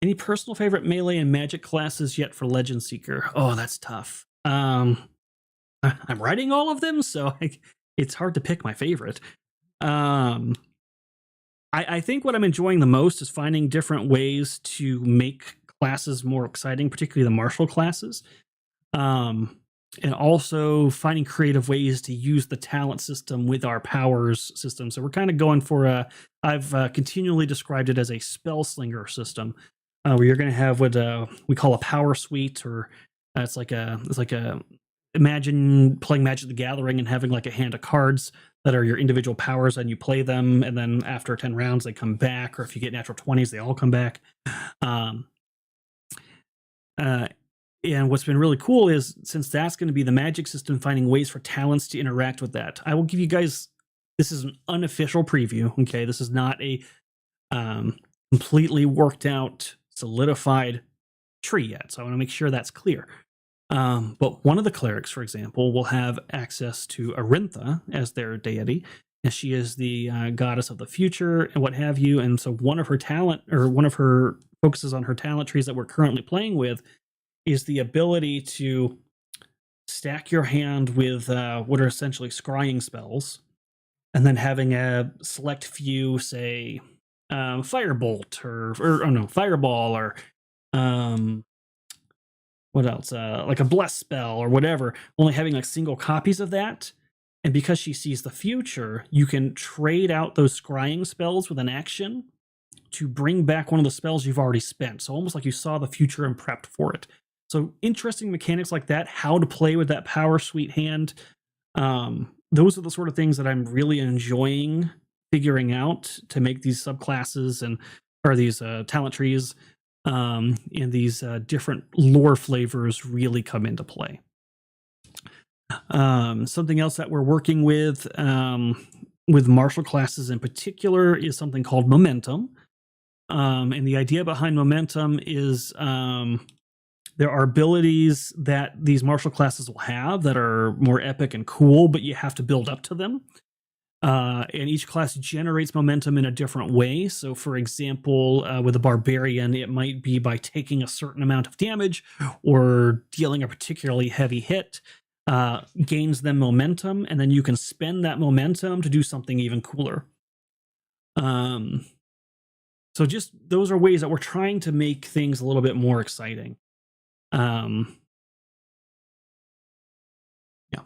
Any personal favorite melee and magic classes yet for Legend Seeker? Oh, that's tough. I'm writing all of them, so it's hard to pick my favorite. I think what I'm enjoying the most is finding different ways to make classes more exciting, particularly the martial classes, and also finding creative ways to use the talent system with our powers system. So we're kind of going for I've continually described it as a spell slinger system, where you're going to have what we call a power suite, or it's like a imagine playing Magic the Gathering and having a hand of cards that are your individual powers, and you play them, and then after 10 rounds they come back, or if you get natural 20s they all come back. And what's been really cool is, since that's going to be the magic system, finding ways for talents to interact with that. I will give you guys, this is an unofficial preview, okay? This is not a completely worked out, solidified tree yet, so I want to make sure that's clear. But one of the clerics, for example, will have access to Arintha as their deity, and she is the goddess of the future and what have you. And so one of her focuses on her talent trees that we're currently playing with is the ability to stack your hand with what are essentially scrying spells, and then having a select few, say, Firebolt or Fireball, or what else? Like a Bless spell or whatever, only having single copies of that. And because she sees the future, you can trade out those scrying spells with an action to bring back one of the spells you've already spent. So almost like you saw the future and prepped for it. So interesting mechanics like that, how to play with that power suite hand. Those are the sort of things that I'm really enjoying figuring out to make these subclasses or these talent trees And these different lore flavors really come into play. Something else that we're working with martial classes in particular is something called momentum. And the idea behind momentum is there are abilities that these martial classes will have that are more epic and cool, but you have to build up to them. And each class generates momentum in a different way. So, for example, with a barbarian, it might be by taking a certain amount of damage or dealing a particularly heavy hit, gains them momentum, and then you can spend that momentum to do something even cooler. Um, so, just those are ways that we're trying to make things a little bit more exciting. Um, yeah.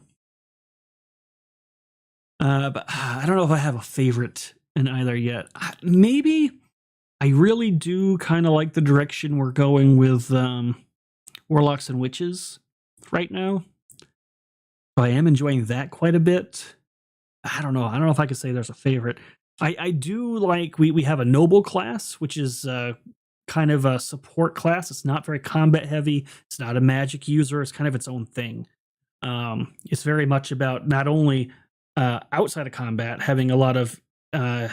But I don't know if I have a favorite in either yet. Maybe I really do kind of like the direction we're going with warlocks and witches right now. So I am enjoying that quite a bit. I don't know. I don't know if I could say there's a favorite. I do like we have a noble class, which is kind of a support class. It's not very combat heavy. It's not a magic user. It's kind of its own thing. It's very much about not only outside of combat having a lot of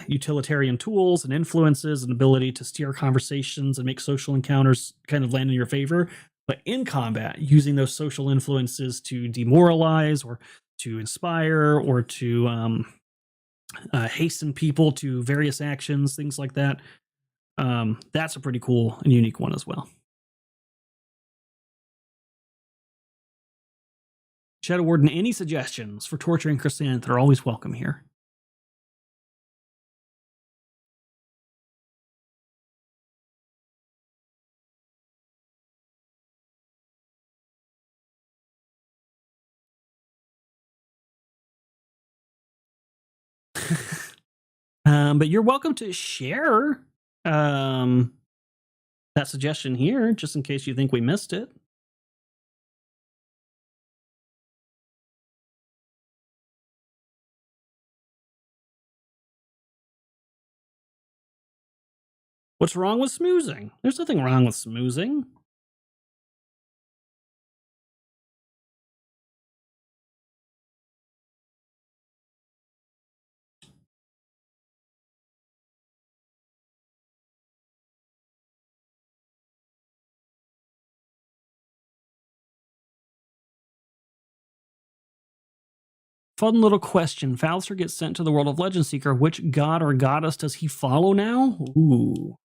utilitarian tools and influences and ability to steer conversations and make social encounters kind of land in your favor, but in combat, using those social influences to demoralize or to inspire or to hasten people to various actions, things like that. That's a pretty cool and unique one as well. Shadow Warden, any suggestions for torturing Chrysanth are always welcome here. But you're welcome to share um, that suggestion here, just in case you think we missed it. What's wrong with smoozing? There's nothing wrong with smoozing. Fun little question. Falcer gets sent to the world of Legend Seeker. Which god or goddess does he follow now? Ooh.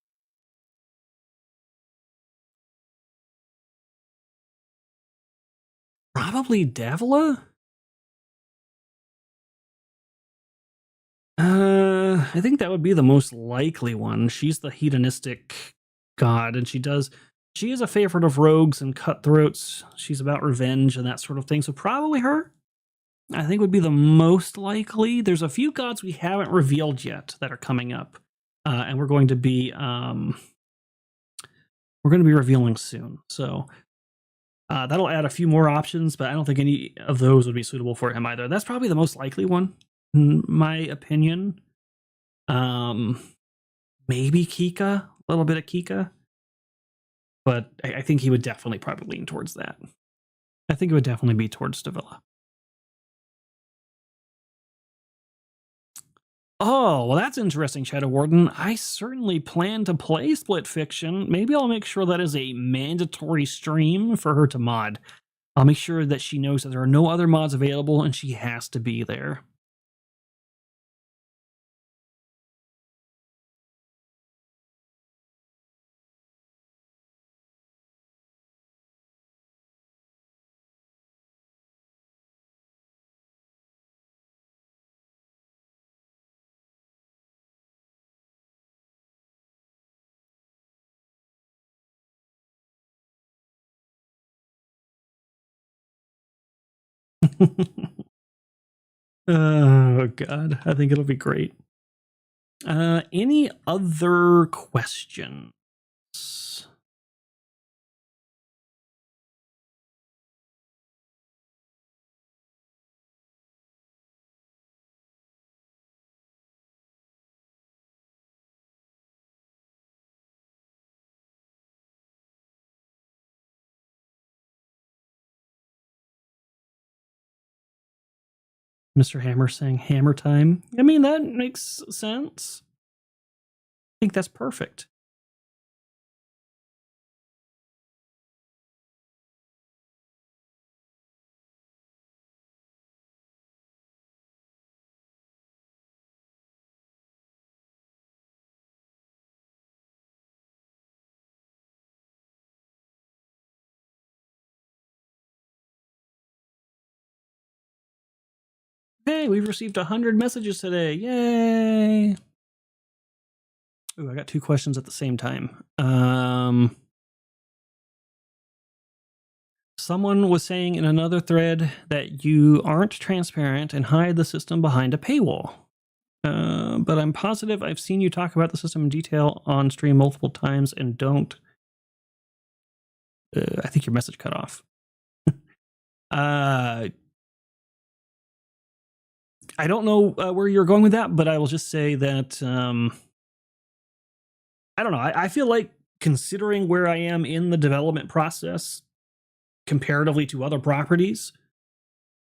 Probably Davila? I think that would be the most likely one. She's the hedonistic god, and she is a favorite of rogues and cutthroats. She's about revenge and that sort of thing. So probably her. I think would be the most likely. There's a few gods we haven't revealed yet that are coming up, and we're going to be revealing soon. So that'll add a few more options, but I don't think any of those would be suitable for him either. That's probably the most likely one, in my opinion. Maybe Kika, a little bit of Kika, but I think he would definitely probably lean towards that. I think it would definitely be towards Davila. Oh, well, that's interesting, Shadow Warden. I certainly plan to play Split Fiction. Maybe I'll make sure that is a mandatory stream for her to mod. I'll make sure that she knows that there are no other mods available and she has to be there. Oh, God. I think it'll be great. Any other questions? Mr. Hammer saying hammer time. I mean, that makes sense. I think that's perfect. Hey, we've received 100 messages today. Yay! Ooh, I got 2 questions at the same time. Someone was saying in another thread that you aren't transparent and hide the system behind a paywall. But I'm positive I've seen you talk about the system in detail on stream multiple times and don't. I think your message cut off. I don't know where you're going with that, but I will just say that I don't know. I feel like, considering where I am in the development process comparatively to other properties,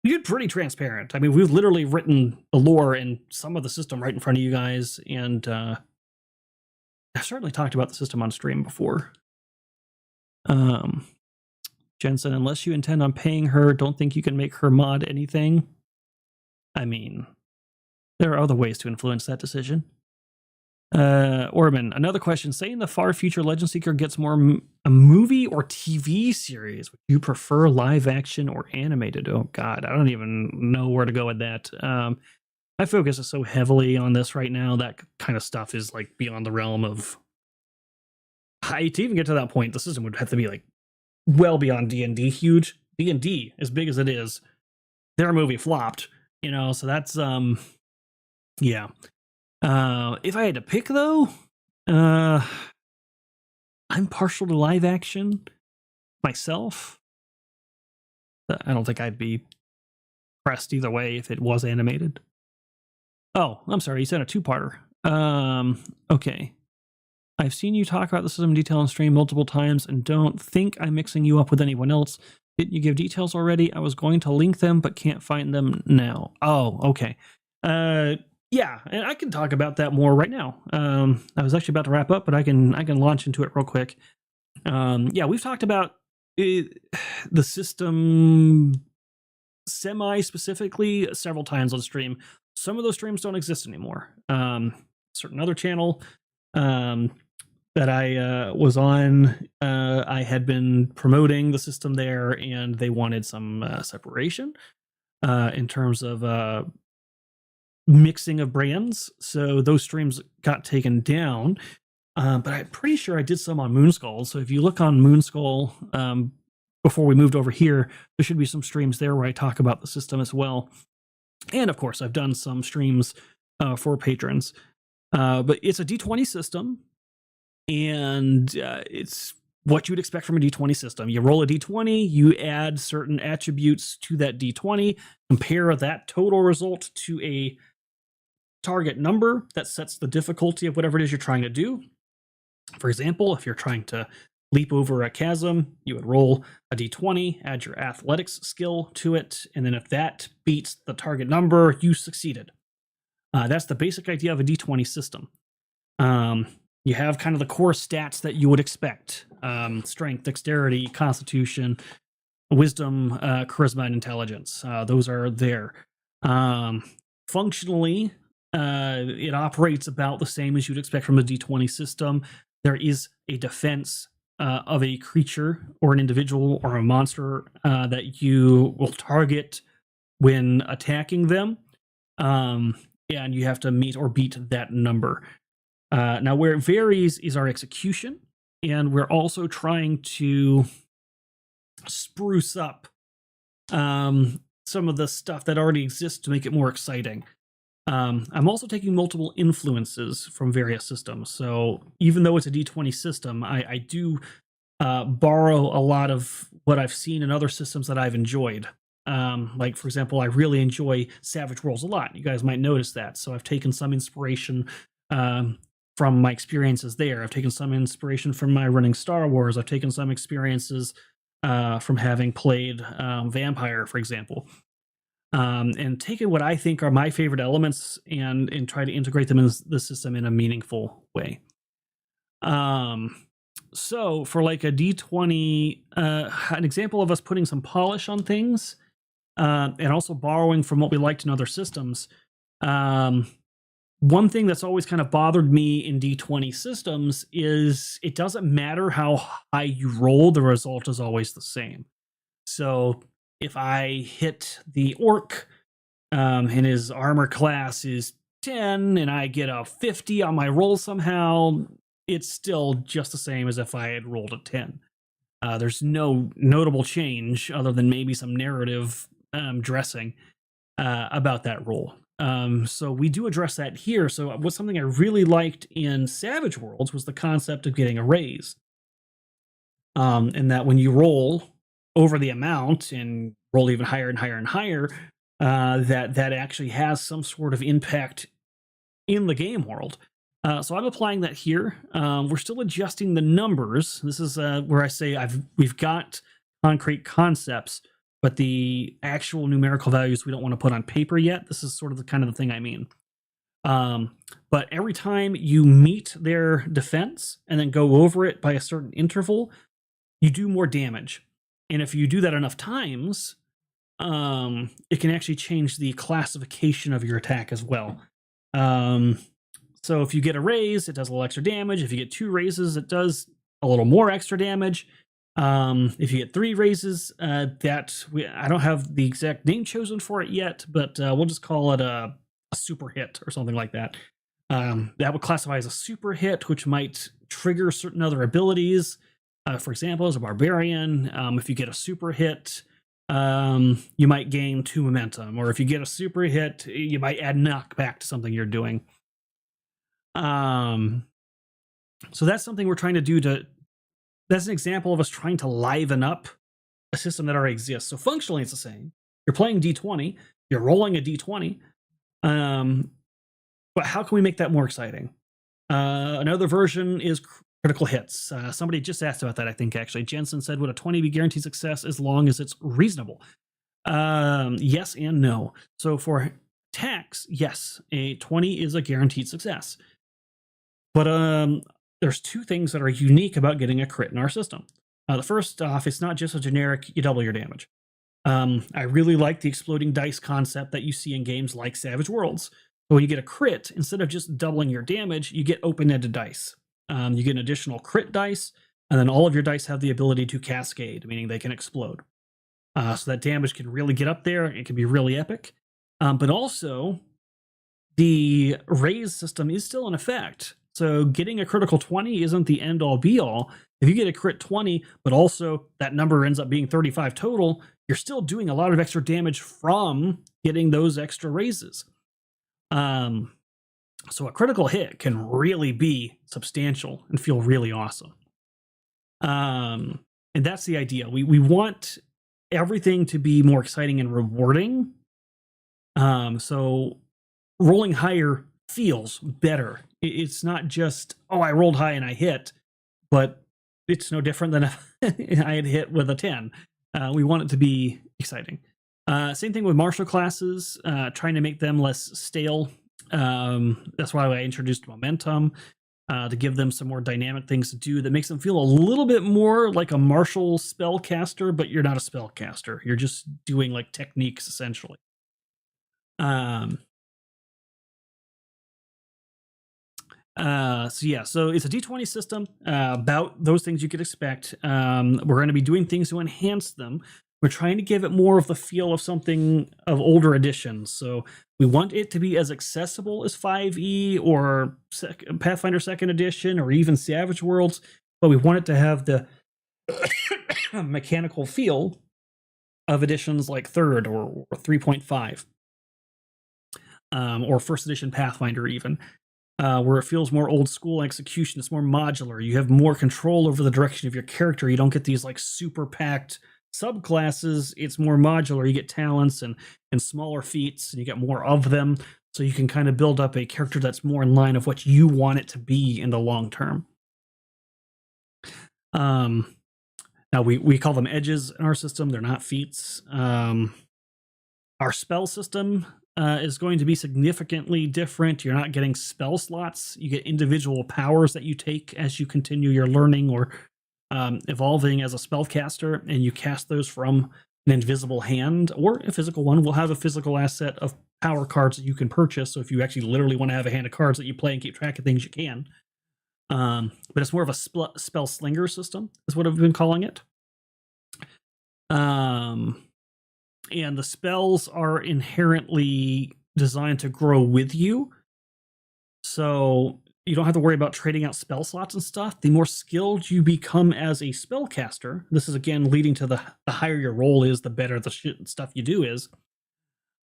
we get pretty transparent. I mean, we've literally written the lore and some of the system right in front of you guys, and I've certainly talked about the system on stream before. Jensen, unless you intend on paying her, don't think you can make her mod anything. I mean, there are other ways to influence that decision. Orman, another question. Say in the far future Legend Seeker gets more a movie or TV series, would you prefer live action or animated? Oh god, I don't even know where to go with that. My focus is so heavily on this right now, that kind of stuff is like beyond the realm of... To even get to that point, the system would have to be like well beyond D&D huge. D&D, as big as it is, their movie flopped, you know, so that's yeah. If I had to pick though, I'm partial to live action myself. I don't think I'd be pressed either way if it was animated. Oh, I'm sorry, you said a 2-parter. Okay. I've seen you talk about the system in detail on stream multiple times and don't think I'm mixing you up with anyone else. Didn't you give details already? I was going to link them, but can't find them now. Oh, okay. Yeah, and I can talk about that more right now. I was actually about to wrap up, but I can launch into it real quick. Yeah, we've talked about the system semi-specifically several times on stream. Some of those streams don't exist anymore. Certain other channel that I was on, I had been promoting the system there, and they wanted some separation in terms of mixing of brands, so those streams got taken down. But I'm pretty sure I did some on Moonskull, so if you look on Moonskull before we moved over here, there should be some streams there where I talk about the system as well. And of course, I've done some streams for patrons. But it's a D20 system, and it's what you would expect from a D20 system. You roll a D20, you add certain attributes to that D20, compare that total result to a target number that sets the difficulty of whatever it is you're trying to do. For example, if you're trying to leap over a chasm, you would roll a D20, add your athletics skill to it, and then if that beats the target number, you succeeded. That's the basic idea of a D20 system. You have kind of the core stats that you would expect. Strength, dexterity, constitution, wisdom, charisma, and intelligence. Those are there. Functionally, it operates about the same as you'd expect from a D20 system. There is a defense of a creature or an individual or a monster that you will target when attacking them. And you have to meet or beat that number. Now, where it varies is our execution, and we're also trying to spruce up some of the stuff that already exists to make it more exciting. I'm also taking multiple influences from various systems, so even though it's a D20 system, I do borrow a lot of what I've seen in other systems that I've enjoyed. Like, for example, I really enjoy Savage Worlds a lot. You guys might notice that, so I've taken some inspiration from my experiences there. I've taken some inspiration from my running Star Wars. I've taken some experiences from having played Vampire, for example. and taken what I think are my favorite elements and try to integrate them in the system in a meaningful way. Um, so for like a D20, an example of us putting some polish on things, and also borrowing from what we liked in other systems. Um, One thing that's always kind of bothered me in D20 systems is it doesn't matter how high you roll, the result is always the same. So if I hit the orc, and his armor class is 10 and I get a 50 on my roll somehow, it's still just the same as if I had rolled a 10. There's no notable change other than maybe some narrative dressing about that roll. So we do address that here. So what's something I really liked in Savage Worlds was the concept of getting a raise. And that when you roll over the amount and roll even higher and higher and higher, that actually has some sort of impact in the game world. So I'm applying that here. We're still adjusting the numbers. This is where I say we've got concrete concepts, but the actual numerical values we don't want to put on paper yet. This is sort of the kind of the thing I mean. But every time you meet their defense and then go over it by a certain interval, you do more damage. And if you do that enough times, it can actually change the classification of your attack as well. So if you get a raise, it does a little extra damage. If you get 2 raises, it does a little more extra damage. If you get 3 raises, I don't have the exact name chosen for it yet, but we'll just call it a super hit or something like that. That would classify as a super hit, which might trigger certain other abilities. For example, as a barbarian, if you get a super hit, you might gain 2 momentum, or if you get a super hit, you might add knockback to something you're doing. So that's something we're trying to do that's an example of us trying to liven up a system that already exists. So functionally it's the same. You're playing D20, you're rolling a D20, but how can we make that more exciting? Another version is critical hits. Somebody just asked about that, I think, actually. Jensen said, would a 20 be guaranteed success as long as it's reasonable? Yes and no. So for attacks, yes, a 20 is a guaranteed success. But there's 2 things that are unique about getting a crit in our system. The first off, it's not just a generic, you double your damage. I really like the exploding dice concept that you see in games like Savage Worlds. But when you get a crit, instead of just doubling your damage, you get open-ended dice. You get an additional crit dice, and then all of your dice have the ability to cascade, meaning they can explode. So that damage can really get up there. It can be really epic. But also, the raise system is still in effect. So getting a critical 20 isn't the end-all be-all. If you get a crit 20, but also that number ends up being 35 total, you're still doing a lot of extra damage from getting those extra raises. So a critical hit can really be substantial and feel really awesome. And that's the idea. We want everything to be more exciting and rewarding. So rolling higher feels better. It's not just, oh, I rolled high and I hit, but it's no different than if I had hit with a 10. We want it to be exciting. Same thing with martial classes, trying to make them less stale. That's why I introduced momentum, to give them some more dynamic things to do that makes them feel a little bit more like a martial spellcaster, but you're not a spellcaster. You're just doing like techniques essentially. So it's a D20 system, about those things you could expect. We're going to be doing things to enhance them. We're trying to give it more of the feel of something of older editions. So we want it to be as accessible as 5e or Pathfinder 2nd Edition or even Savage Worlds, but we want it to have the mechanical feel of editions like 3rd or 3.5, or 1st Edition Pathfinder even. Where it feels more old school execution. It's more modular. You have more control over the direction of your character. You don't get these like super packed subclasses. It's more modular. You get talents and smaller feats, and you get more of them. So you can kind of build up a character that's more in line of what you want it to be in the long term. Now we call them edges in our system. They're not feats. Our spell system is going to be significantly different. You're not getting spell slots. You get individual powers that you take as you continue your learning or evolving as a spellcaster, and you cast those from an invisible hand or a physical one. Will have a physical asset of power cards that you can purchase. So if you actually literally want to have a hand of cards that you play and keep track of things, you can. But it's more of a spell slinger system, is what I've been calling it. And the spells are inherently designed to grow with you. So you don't have to worry about trading out spell slots and stuff. The more skilled you become as a spellcaster, this is again leading to the higher your roll is, the better the stuff you do is.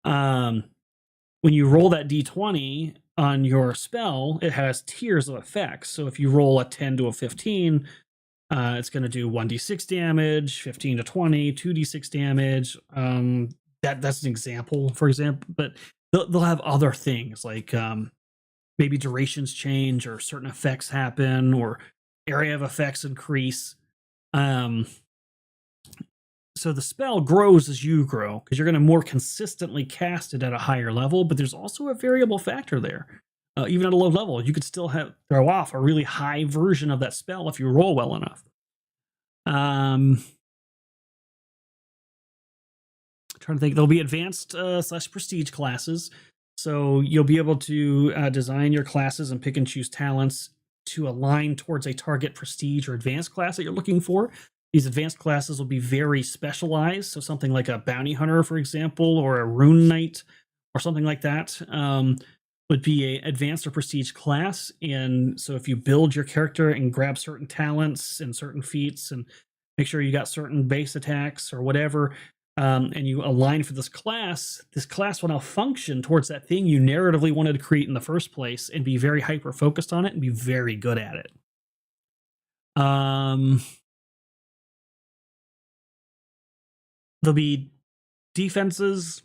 When you roll that d20 on your spell, it has tiers of effects. So if you roll a 10 to a 15, it's going to do 1d6 damage, 15 to 20, 2d6 damage. That's an example, for example. But they'll have other things like maybe durations change, or certain effects happen, or area of effects increase. So the spell grows as you grow, because you're going to more consistently cast it at a higher level. But there's also a variable factor there. Even at a low level, you could still throw off a really high version of that spell if you roll well enough. Trying to think, there'll be advanced / prestige classes. So you'll be able to design your classes and pick and choose talents to align towards a target prestige or advanced class that you're looking for. These advanced classes will be very specialized. So something like a bounty hunter, for example, or a rune knight, or something like that. Would be a advanced or prestige class. And so if you build your character and grab certain talents and certain feats and make sure you got certain base attacks or whatever, and you align for this class will now function towards that thing you narratively wanted to create in the first place, and be very hyper focused on it and be very good at it. There'll be defenses.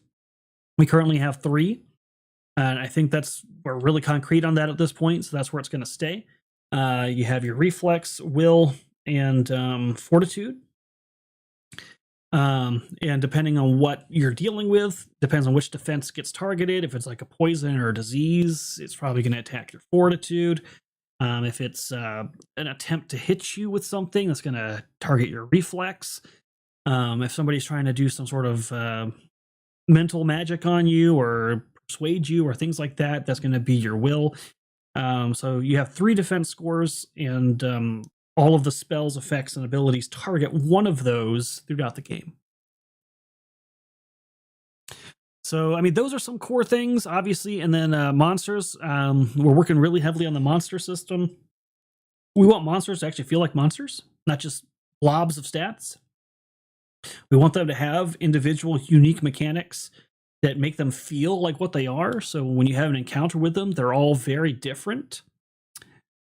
We currently have 3. And I think we're really concrete on that at this point, so that's where it's going to stay. You have your reflex, will, and fortitude. And depending on what you're dealing with, depends on which defense gets targeted. If it's like a poison or a disease, it's probably going to attack your fortitude. If it's an attempt to hit you with something, that's going to target your reflex. If somebody's trying to do some sort of mental magic on you or persuade you or things like that, that's going to be your will. So you have 3 defense scores, and all of the spells, effects, and abilities target one of those throughout the game. So, I mean, those are some core things, obviously. And then monsters, we're working really heavily on the monster system. We want monsters to actually feel like monsters, not just blobs of stats. We want them to have individual, unique mechanics that make them feel like what they are. So when you have an encounter with them, they're all very different.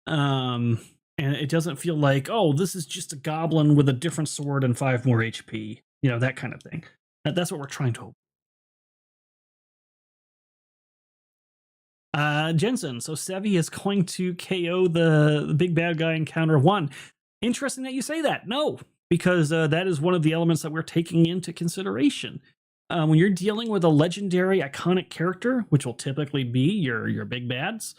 And it doesn't feel like, oh, this is just a goblin with a different sword and 5 more HP. You know, that kind of thing. That's what we're trying to hope. Jensen, so Sevi is going to KO the big bad guy in counter 1. Interesting that you say that. No, because that is one of the elements that we're taking into consideration. When you're dealing with a legendary iconic character, which will typically be your big bads,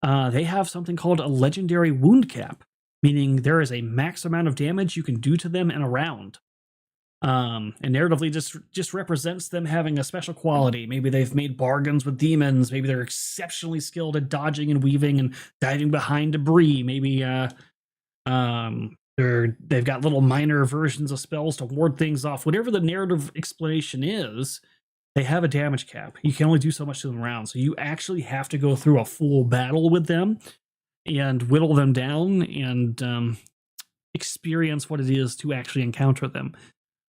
they have something called a legendary wound cap, meaning there is a max amount of damage you can do to them in a round. And narratively just represents them having a special quality. Maybe they've made bargains with demons. Maybe they're exceptionally skilled at dodging and weaving and diving behind debris. Maybe they've got little minor versions of spells to ward things off. Whatever the narrative explanation is, they have a damage cap. You can only do so much to them around. So you actually have to go through a full battle with them and whittle them down and experience what it is to actually encounter them.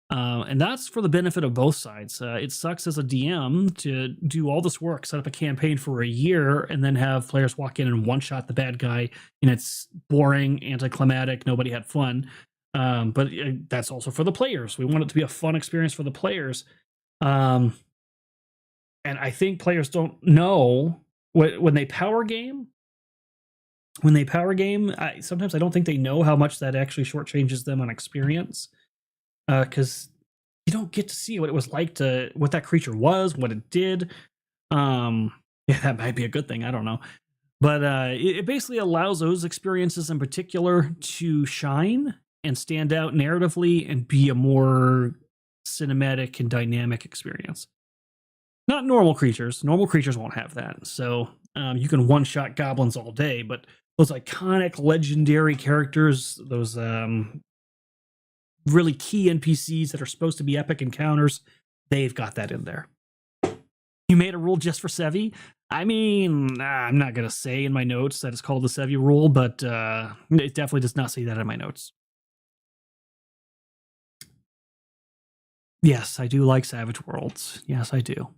And that's for the benefit of both sides. It sucks as a DM to do all this work, set up a campaign for a year, and then have players walk in and one-shot the bad guy, and it's boring, anticlimactic, nobody had fun. But that's also for the players. We want it to be a fun experience for the players. And I think players don't know when they power game. Sometimes I don't think they know how much that actually shortchanges them on experience. Because you don't get to see what it was like to what that creature was, what it did. Yeah, that might be a good thing. I don't know. But it basically allows those experiences in particular to shine and stand out narratively and be a more cinematic and dynamic experience. Not normal creatures. Normal creatures won't have that. So you can one-shot goblins all day, but those iconic, legendary characters, those really key NPCs that are supposed to be epic encounters, they've got that in there. You made a rule just for Sevi? I mean, I'm not going to say in my notes that it's called the Sevi rule, but it definitely does not say that in my notes. Yes, I do like Savage Worlds. Yes, I do.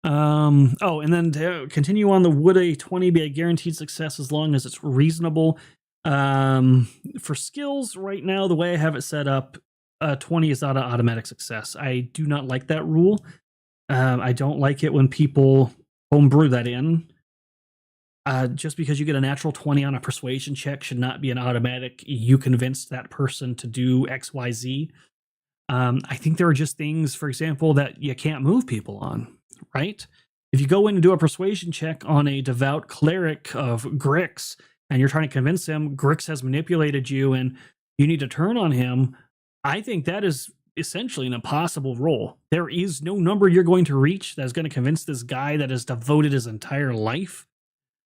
Oh, and then to continue on, would a 20 be a guaranteed success as long as it's reasonable? For skills right now, the way I have it set up, 20 is not an automatic success. I do not like that rule. I don't like it when people homebrew that in. Just because you get a natural 20 on a persuasion check should not be an automatic, you convinced that person to do XYZ. I think there are just things, for example, that you can't move people on, right? If you go in and do a persuasion check on a devout cleric of Grix, and you're trying to convince him Grix has manipulated you and you need to turn on him, I think that is essentially an impossible roll. There is no number you're going to reach that is going to convince this guy that has devoted his entire life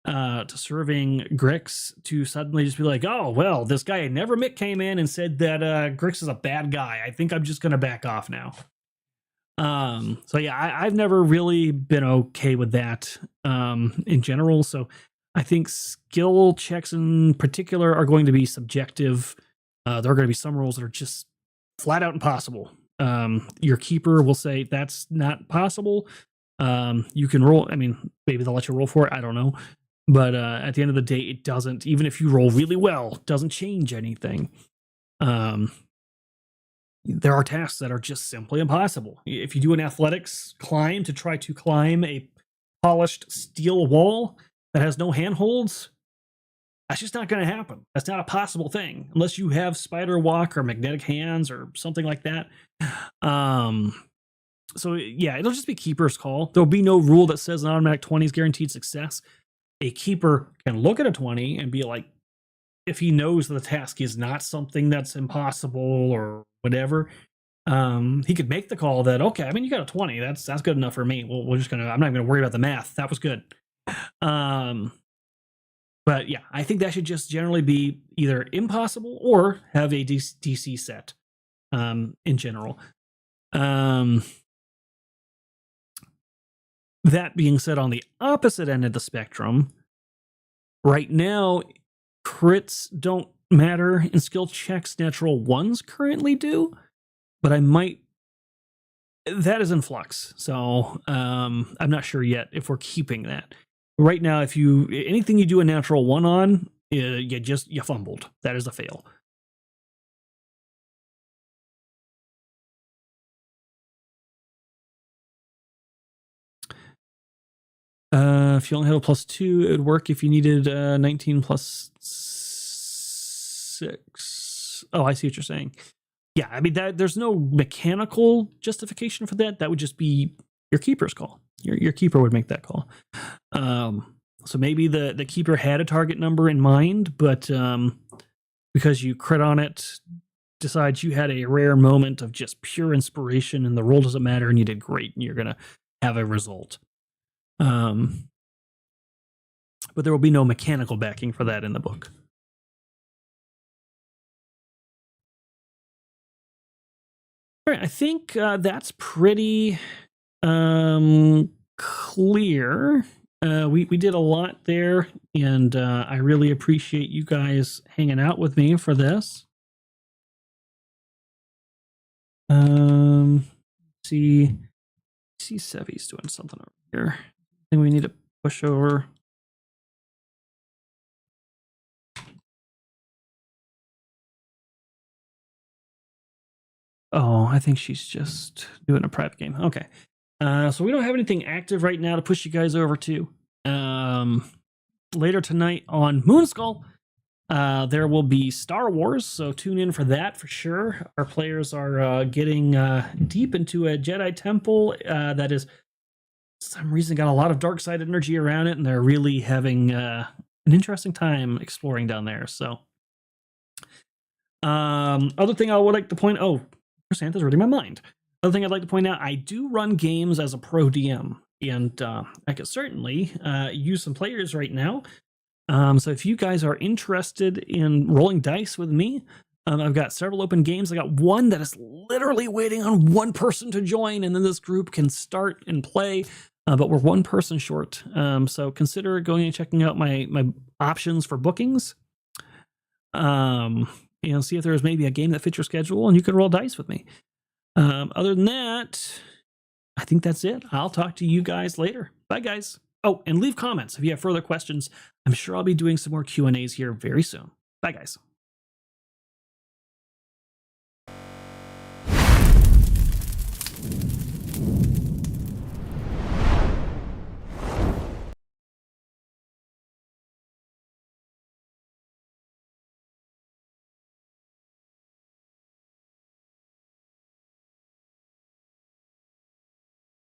to serving Grix to suddenly just be like, oh, well, this guy I never met came in and said that Grix is a bad guy. I think I'm just going to back off now. So yeah, I've never really been okay with that in general. So I think skill checks in particular are going to be subjective. There are going to be some rules that are just flat out impossible. Your keeper will say that's not possible. You can roll. I mean, maybe they'll let you roll for it. I don't know. But at the end of the day, it doesn't, even if you roll really well, it doesn't change anything. There are tasks that are just simply impossible. If you do an athletics climb to try to climb a polished steel wall that has no handholds, that's just not going to happen. That's not a possible thing unless you have spider walk or magnetic hands or something like that. So yeah, it'll just be keeper's call. There'll be no rule that says an automatic 20 is guaranteed success. A keeper can look at a 20 and be like, if he knows that the task is not something that's impossible or whatever, he could make the call that, okay, I mean, you got a 20. That's good enough for me. Well, I'm not going to worry about the math. That was good. But yeah, I think that should just generally be either impossible or have a DC set in general. That being said, on the opposite end of the spectrum, right now, crits don't matter in skill checks. Natural ones currently do, but that is in flux. So I'm not sure yet if we're keeping that. Right now, if anything you do a natural one on, you fumbled. That is a fail. If you only have a +2, it would work if you needed 19 plus 6. Oh, I see what you're saying. Yeah, I mean, there's no mechanical justification for that. That would just be your keeper's call. Your keeper would make that call. So maybe the keeper had a target number in mind, but because you crit on it, decides you had a rare moment of just pure inspiration and the roll doesn't matter and you did great and you're going to have a result. But there will be no mechanical backing for that in the book. All right, I think that's pretty clear. We did a lot there, and I really appreciate you guys hanging out with me for this. See Sevi's doing something over here. I think we need to push over. Oh, I think she's just doing a private game. Okay. So we don't have anything active right now to push you guys over to. Later tonight on Moonskull, There will be Star Wars, so tune in for that for sure. Our players are getting deep into a Jedi temple that is, for some reason, got a lot of dark side energy around it, and they're really having an interesting time exploring down there. So, other thing I would like to point, Santa's reading my mind. Other thing I'd like to point out, I do run games as a pro DM, and I could certainly use some players right now. So if you guys are interested in rolling dice with me, I've got several open games. I got one that is literally waiting on one person to join, and then this group can start and play. But we're one person short. So consider going and checking out my options for bookings. And see if there's maybe a game that fits your schedule, and you could roll dice with me. Other than that, I think that's it. I'll talk to you guys later. Bye, guys. Oh, and leave comments if you have further questions. I'm sure I'll be doing some more Q&As here very soon. Bye, guys.